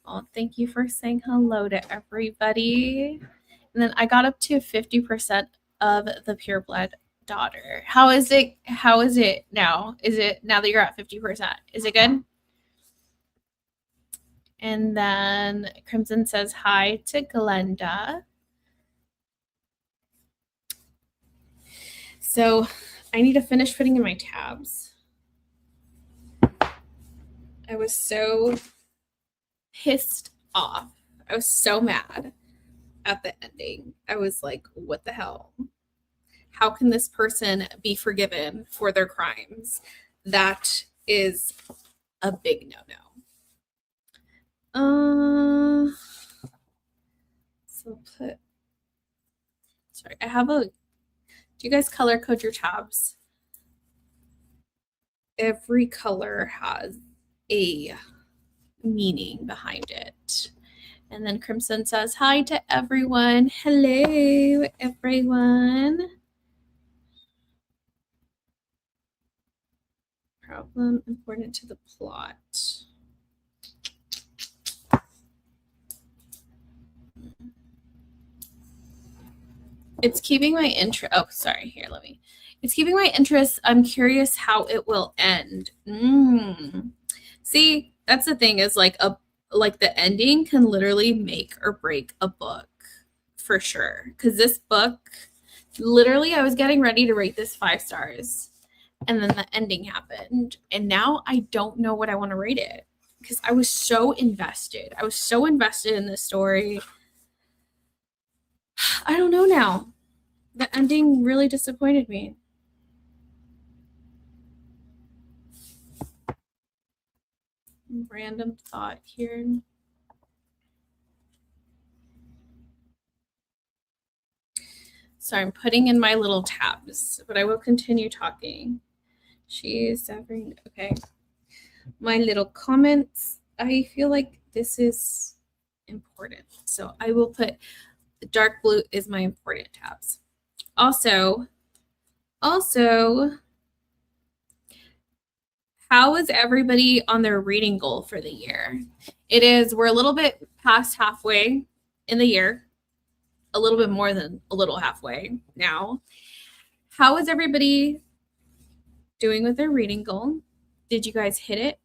Oh, thank you for saying hello to everybody. And then I got up to 50% of the pureblood daughter. How is it now? Is it now that you're at 50%? Is it good? And then Crimson says hi to Glenda. So I need to finish putting in my tabs. I was so pissed off. I was so mad at the ending. I was like, what the hell? How can this person be forgiven for their crimes? That is a big no-no. So sorry, do you guys color code your tabs? Every color has a meaning behind it. And then Crimson says hi to everyone. Hello, everyone. Problem important to the plot. It's keeping my interest. Oh, sorry. Here, It's keeping my interest. I'm curious how it will end. See, that's the thing is like the ending can literally make or break a book for sure. Because this book, literally, I was getting ready to rate this 5 stars, and then the ending happened, and now I don't know what I want to rate it because I was so invested. I was so invested in this story. I don't know now. The ending really disappointed me. Random thought here. Sorry, I'm putting in my little tabs, but I will continue talking. She's suffering. Okay. My little comments. I feel like this is important. So I will put the dark blue is my important tabs. Also, how is everybody on their reading goal for the year? We're a little bit past halfway in the year, a little bit more than a little halfway now. How is everybody doing with their reading goal? Did you guys hit it?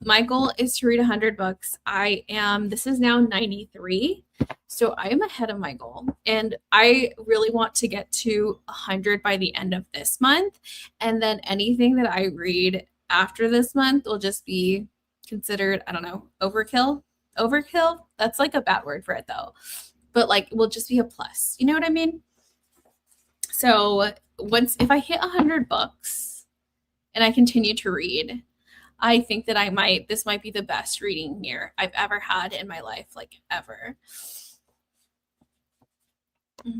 My goal is to read 100 books. This is now 93. So I am ahead of my goal, and I really want to get to 100 by the end of this month. And then anything that I read after this month will just be considered, I don't know, overkill. That's like a bad word for it though, but like will just be a plus. You know what I mean? So if I hit 100 books and I continue to read, I think that this might be the best reading year I've ever had in my life, like ever.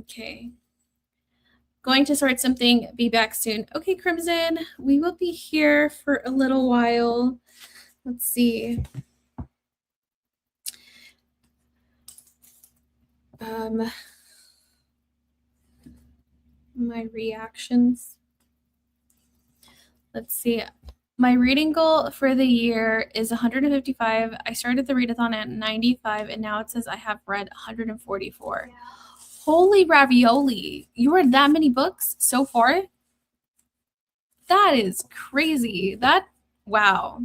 Okay. Going to sort something, be back soon. Okay, Crimson, we will be here for a little while. Let's see. My reactions. Let's see. My reading goal for the year is 155. I started the readathon at 95, and now it says I have read 144. Yeah. Holy ravioli. You read that many books so far? That is crazy. Wow.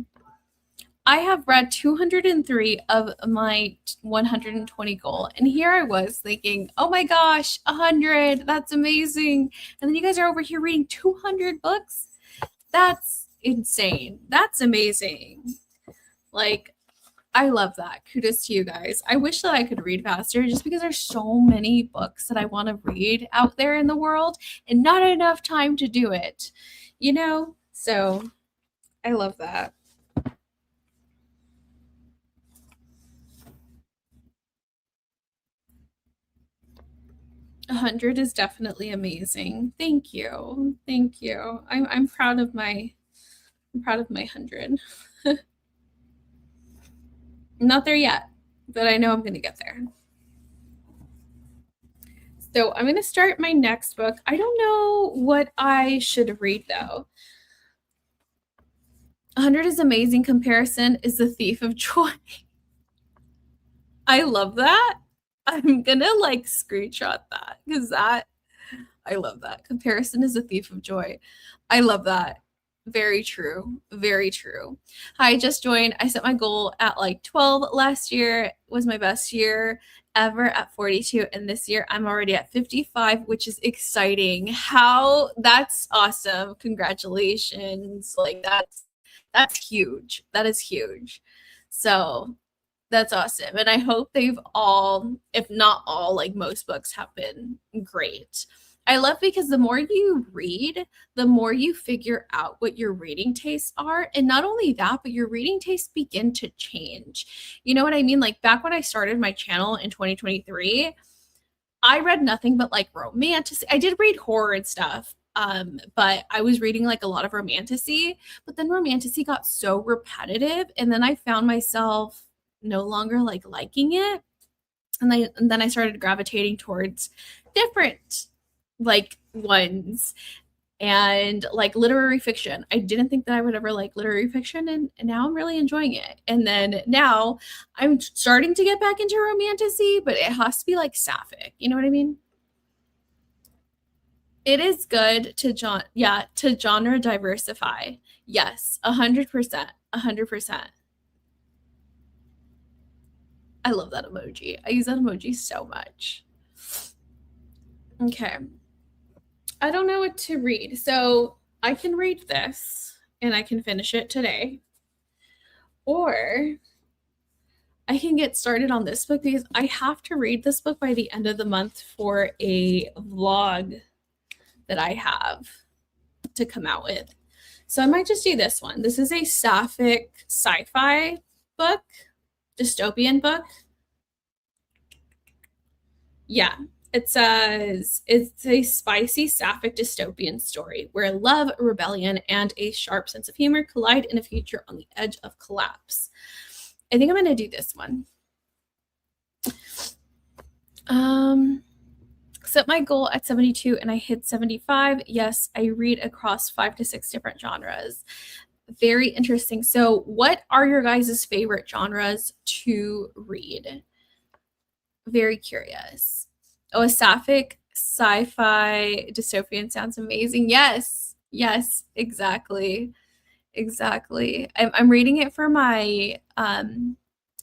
I have read 203 of my 120 goal. And here I was thinking, oh my gosh, 100. That's amazing. And then you guys are over here reading 200 books. That's insane. That's amazing. Like, I love that. Kudos to you guys. I wish that I could read faster just because there's so many books that I want to read out there in the world and not enough time to do it, you know? So I love that. 100 is definitely amazing. Thank you. Thank you. I'm proud of my 100. I'm not there yet, but I know I'm going to get there. So I'm going to start my next book. I don't know what I should read though. 100 is amazing. Comparison is the thief of joy. I love that. I'm gonna like screenshot that because I love that. Comparison is a thief of joy. I love that. Very true. Very true. Hi, I just joined. I set my goal at like 12 last year. It was my best year ever at 42. And this year I'm already at 55, which is exciting. That's awesome. Congratulations. Like that's huge. That is huge. So that's awesome. And I hope they've all, if not all, like most books have been great. I love because the more you read, the more you figure out what your reading tastes are. And not only that, but your reading tastes begin to change. You know what I mean? Like back when I started my channel in 2023, I read nothing but like romantic. I did read horror and stuff. But I was reading like a lot of romantasy, but then romantasy got so repetitive. And then I found myself no longer like liking it. And then I started gravitating towards different like ones and like literary fiction. I didn't think that I would ever like literary fiction, and now I'm really enjoying it. And then now I'm starting to get back into romantasy, but it has to be like sapphic. You know what I mean? It is good to genre diversify. Yes, 100%. 100%. I love that emoji. I use that emoji so much. Okay. I don't know what to read. So I can read this and I can finish it today. Or I can get started on this book because I have to read this book by the end of the month for a vlog that I have to come out with. So I might just do this one. This is a sapphic sci-fi book, dystopian book. Yeah, it says it's a spicy sapphic dystopian story where love, rebellion, and a sharp sense of humor collide in a future on the edge of collapse. I think I'm going to do this one. Set my goal at 72 and I hit 75. Yes, I read across 5 to 6 different genres. Very interesting. So what are your guys' favorite genres to read? Very curious. Oh, a sapphic sci-fi dystopian sounds amazing. Yes, exactly. I'm reading it for my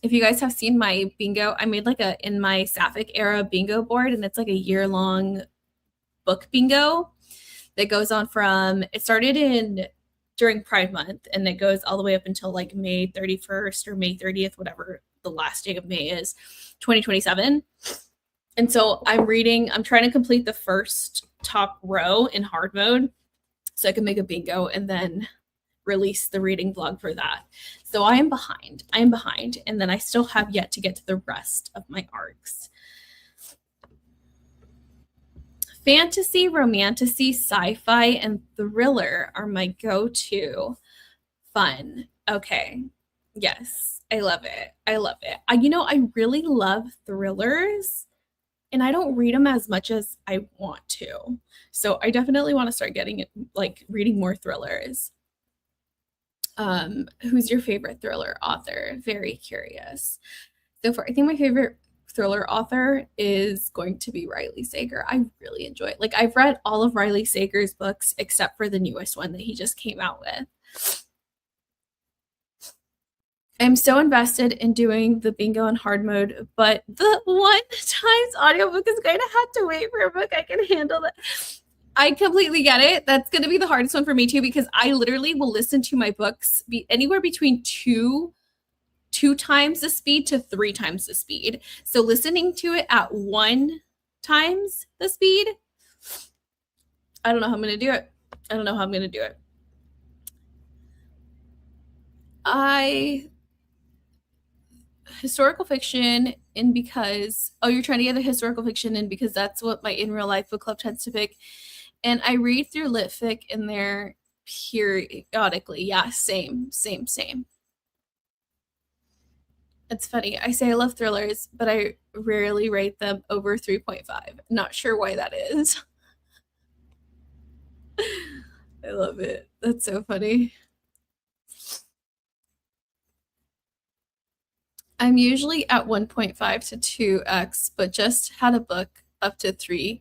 if you guys have seen my bingo, I made like in my sapphic era bingo board, and it's like a year-long book bingo that goes on from, it started during Pride Month, and it goes all the way up until like May 31st or May 30th, whatever the last day of May is, 2027. And so I'm trying to complete the first top row in hard mode so I can make a bingo and then release the reading vlog for that. So I am behind. And then I still have yet to get to the rest of my arcs. Fantasy, romantasy, sci-fi, and thriller are my go-to. Fun. Okay. Yes, I love it. I really love thrillers, and I don't read them as much as I want to. So I definitely want to start getting it, like reading more thrillers. Who's your favorite thriller author? Very curious. So far, I think my favorite thriller author is going to be Riley Sager. I really enjoy it. Like, I've read all of Riley Sager's books except for the newest one that he just came out with. I'm so invested in doing the bingo and hard mode, but the 1x audiobook is going to have to wait for a book I can handle that. I completely get it. That's going to be the hardest one for me too, because I literally will listen to my books be anywhere between two times the speed to 3 times the speed. So listening to it at 1 times the speed, I don't know how I'm going to do it. Historical fiction, and because, you're trying to get a historical fiction in because that's what my in real life book club tends to pick. And I read through Litfic in there periodically. Yeah, same. It's funny. I say I love thrillers, but I rarely rate them over 3.5. Not sure why that is. I love it. That's so funny. I'm usually at 1.5 to 2x, but just had a book up to 3x.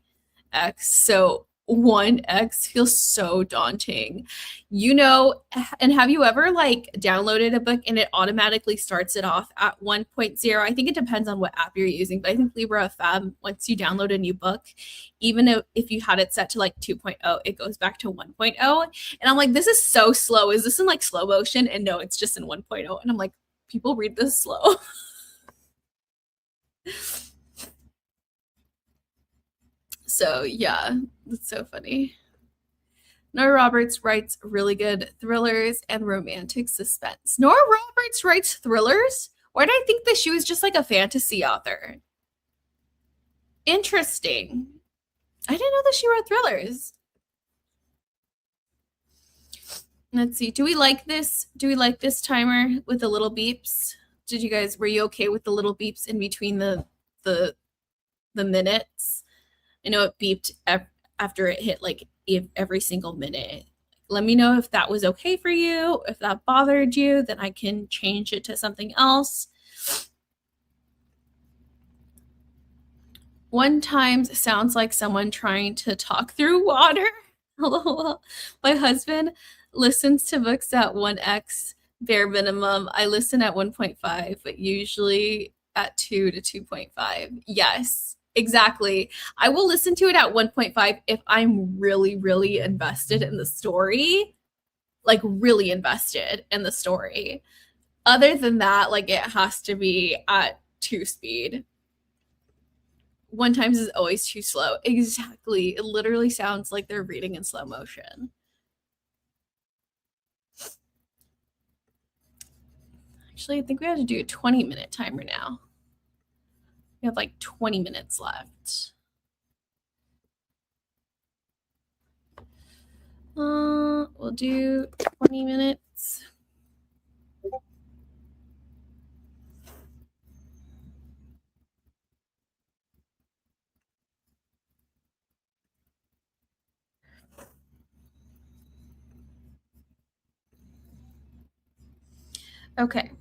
So 1x feels so daunting. And have you ever like downloaded a book and it automatically starts it off at 1.0? I think it depends on what app you're using, but I think Libra Fab, once you download a new book, even if you had it set to like 2.0, it goes back to 1.0. And I'm like, this is so slow. Is this in like slow motion? And no, it's just in 1.0. And I'm like, people read this slow. So yeah, that's so funny. Nora Roberts writes really good thrillers and romantic suspense. Nora Roberts writes thrillers? Why did I think that she was just like a fantasy author? Interesting. I didn't know that she wrote thrillers. Let's see. Do we like this timer with the little beeps? Were you okay with the little beeps in between the minutes? I know it beeped after it hit like every single minute. Let me know if that was okay for you. If that bothered you, then I can change it to something else. 1 time sounds like someone trying to talk through water. My husband listens to books at 1x bare minimum. I listen at 1.5, but usually at 2 to 2.5. Yes, exactly. I will listen to it at 1.5 if I'm really, really invested in the story, like really invested in the story. Other than that, like it has to be at 2 speed. 1 times is always too slow. Exactly. It literally sounds like they're reading in slow motion. Actually, I think we have to do a 20-minute timer now. We have like 20 minutes left. We'll do 20 minutes. Okay,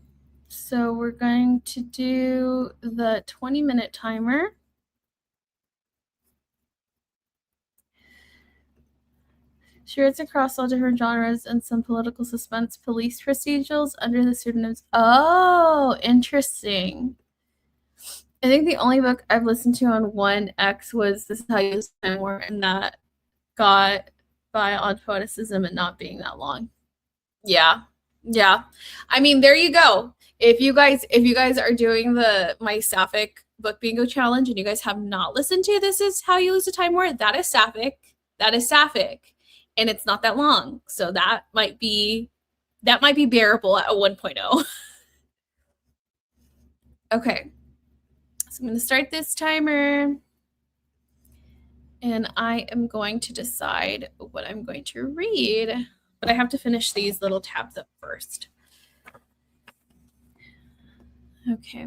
so we're going to do the 20-minute timer. She writes across all different genres and some political suspense police procedurals under the pseudonyms. Oh, interesting. I think the only book I've listened to on 1x was This Is How You Lose Time War, and that got by on poeticism and not being that long. Yeah. I mean, there you go. If you guys are doing my Sapphic book bingo challenge and you guys have not listened to This Is How You Lose a Time War, that is Sapphic. And it's not that long. So that might be That might be bearable at a 1.0. Okay, so I'm going to start this timer and I am going to decide what I'm going to read, but I have to finish these little tabs up first. Okay.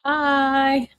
Hi.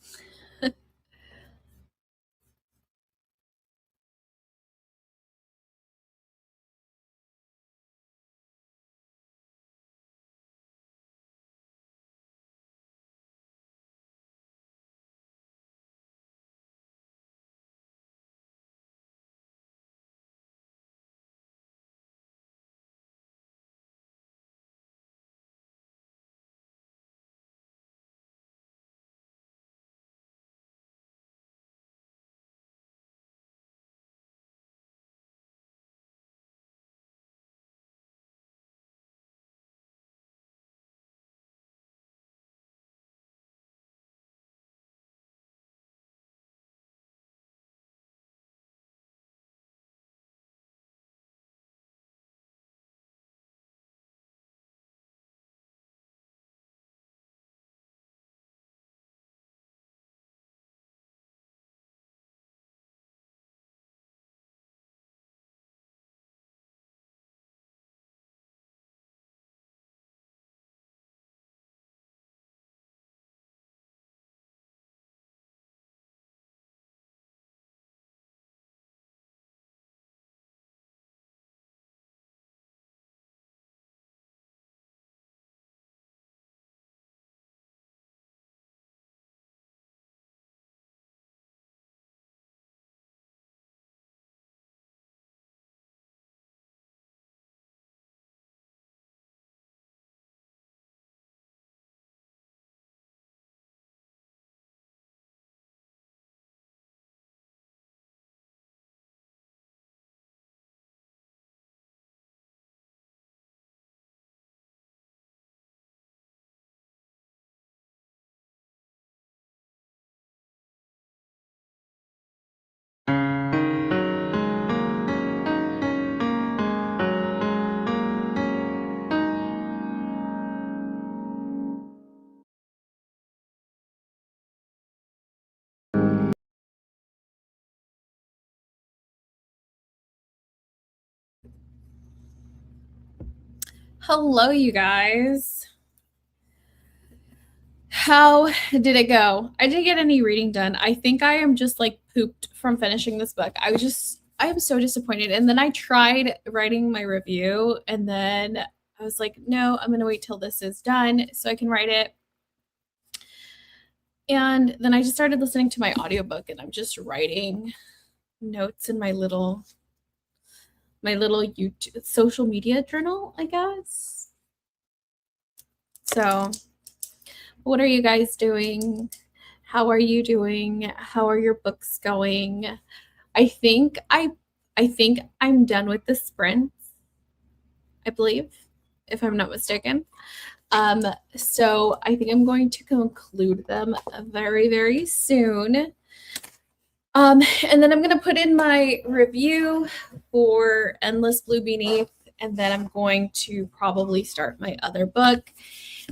Hello, you guys. How did it go? I didn't get any reading done. I think I am just like pooped from finishing this book. I am so disappointed. And then I tried writing my review, and then I was like, no, I'm going to wait till this is done so I can write it. And then I just started listening to my audiobook, and I'm just writing notes in my little YouTube social media journal, I guess. So, what are you guys doing? How are you doing? How are your books going? I think I'm done with the sprints, I believe, if I'm not mistaken. So I think I'm going to conclude them very, very soon. And then I'm gonna put in my review for Endless Blue Beneath, and then I'm going to probably start my other book.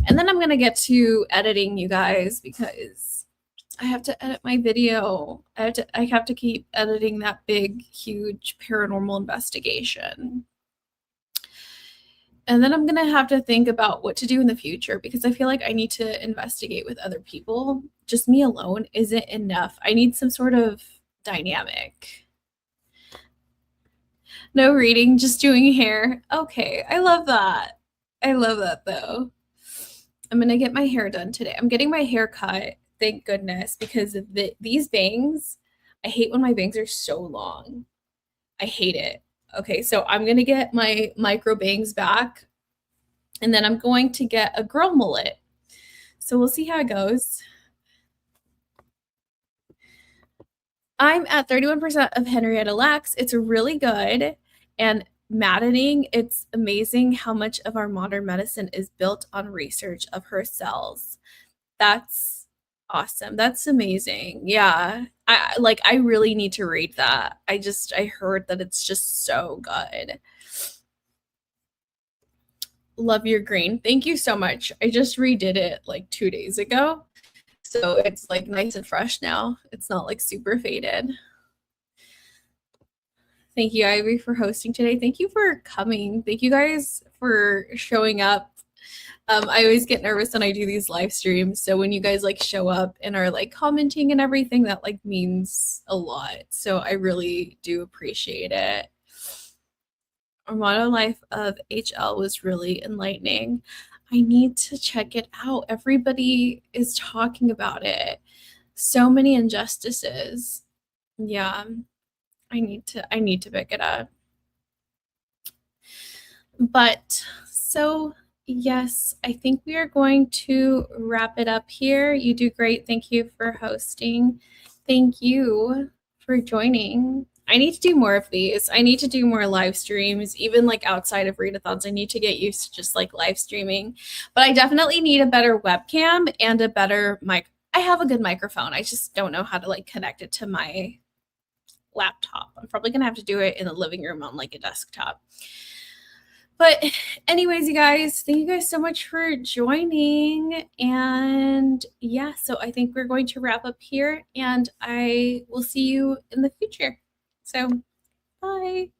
And then I'm gonna get to editing, you guys, because I have to edit my video. I have to keep editing that big, huge paranormal investigation. And then I'm going to have to think about what to do in the future because I feel like I need to investigate with other people. Just me alone isn't enough. I need some sort of dynamic. No reading, just doing hair. Okay, I love that. I love that though. I'm going to get my hair done today. I'm getting my hair cut, thank goodness, because of these bangs. I hate when my bangs are so long. I hate it. Okay, so I'm going to get my micro bangs back, and then I'm going to get a girl mullet. So we'll see how it goes. I'm at 31% of Henrietta Lacks. It's really good and maddening. It's amazing how much of our modern medicine is built on research of her cells. That's awesome. That's amazing. Yeah. I really need to read that. I heard that it's just so good. Love your green. Thank you so much. I just redid it like 2 days ago. So it's like nice and fresh now. It's not like super faded. Thank you, Ivy, for hosting today. Thank you for coming. Thank you guys for showing up. I always get nervous when I do these live streams. So when you guys like show up and are like commenting and everything, that like means a lot. So I really do appreciate it. Our motto life of HL was really enlightening. I need to check it out. Everybody is talking about it. So many injustices. Yeah, I need to pick it up. But so yes, I think we are going to wrap it up here. You do great. Thank you for hosting. Thank you for joining. I need to do more of these. I need to do more live streams, even like outside of readathons. I need to get used to just like live streaming. But I definitely need a better webcam and a better mic. I have a good microphone. I just don't know how to like connect it to my laptop. I'm probably gonna have to do it in the living room on like a desktop. But anyways, you guys, thank you guys so much for joining. And yeah, so I think we're going to wrap up here and I will see you in the future. So bye.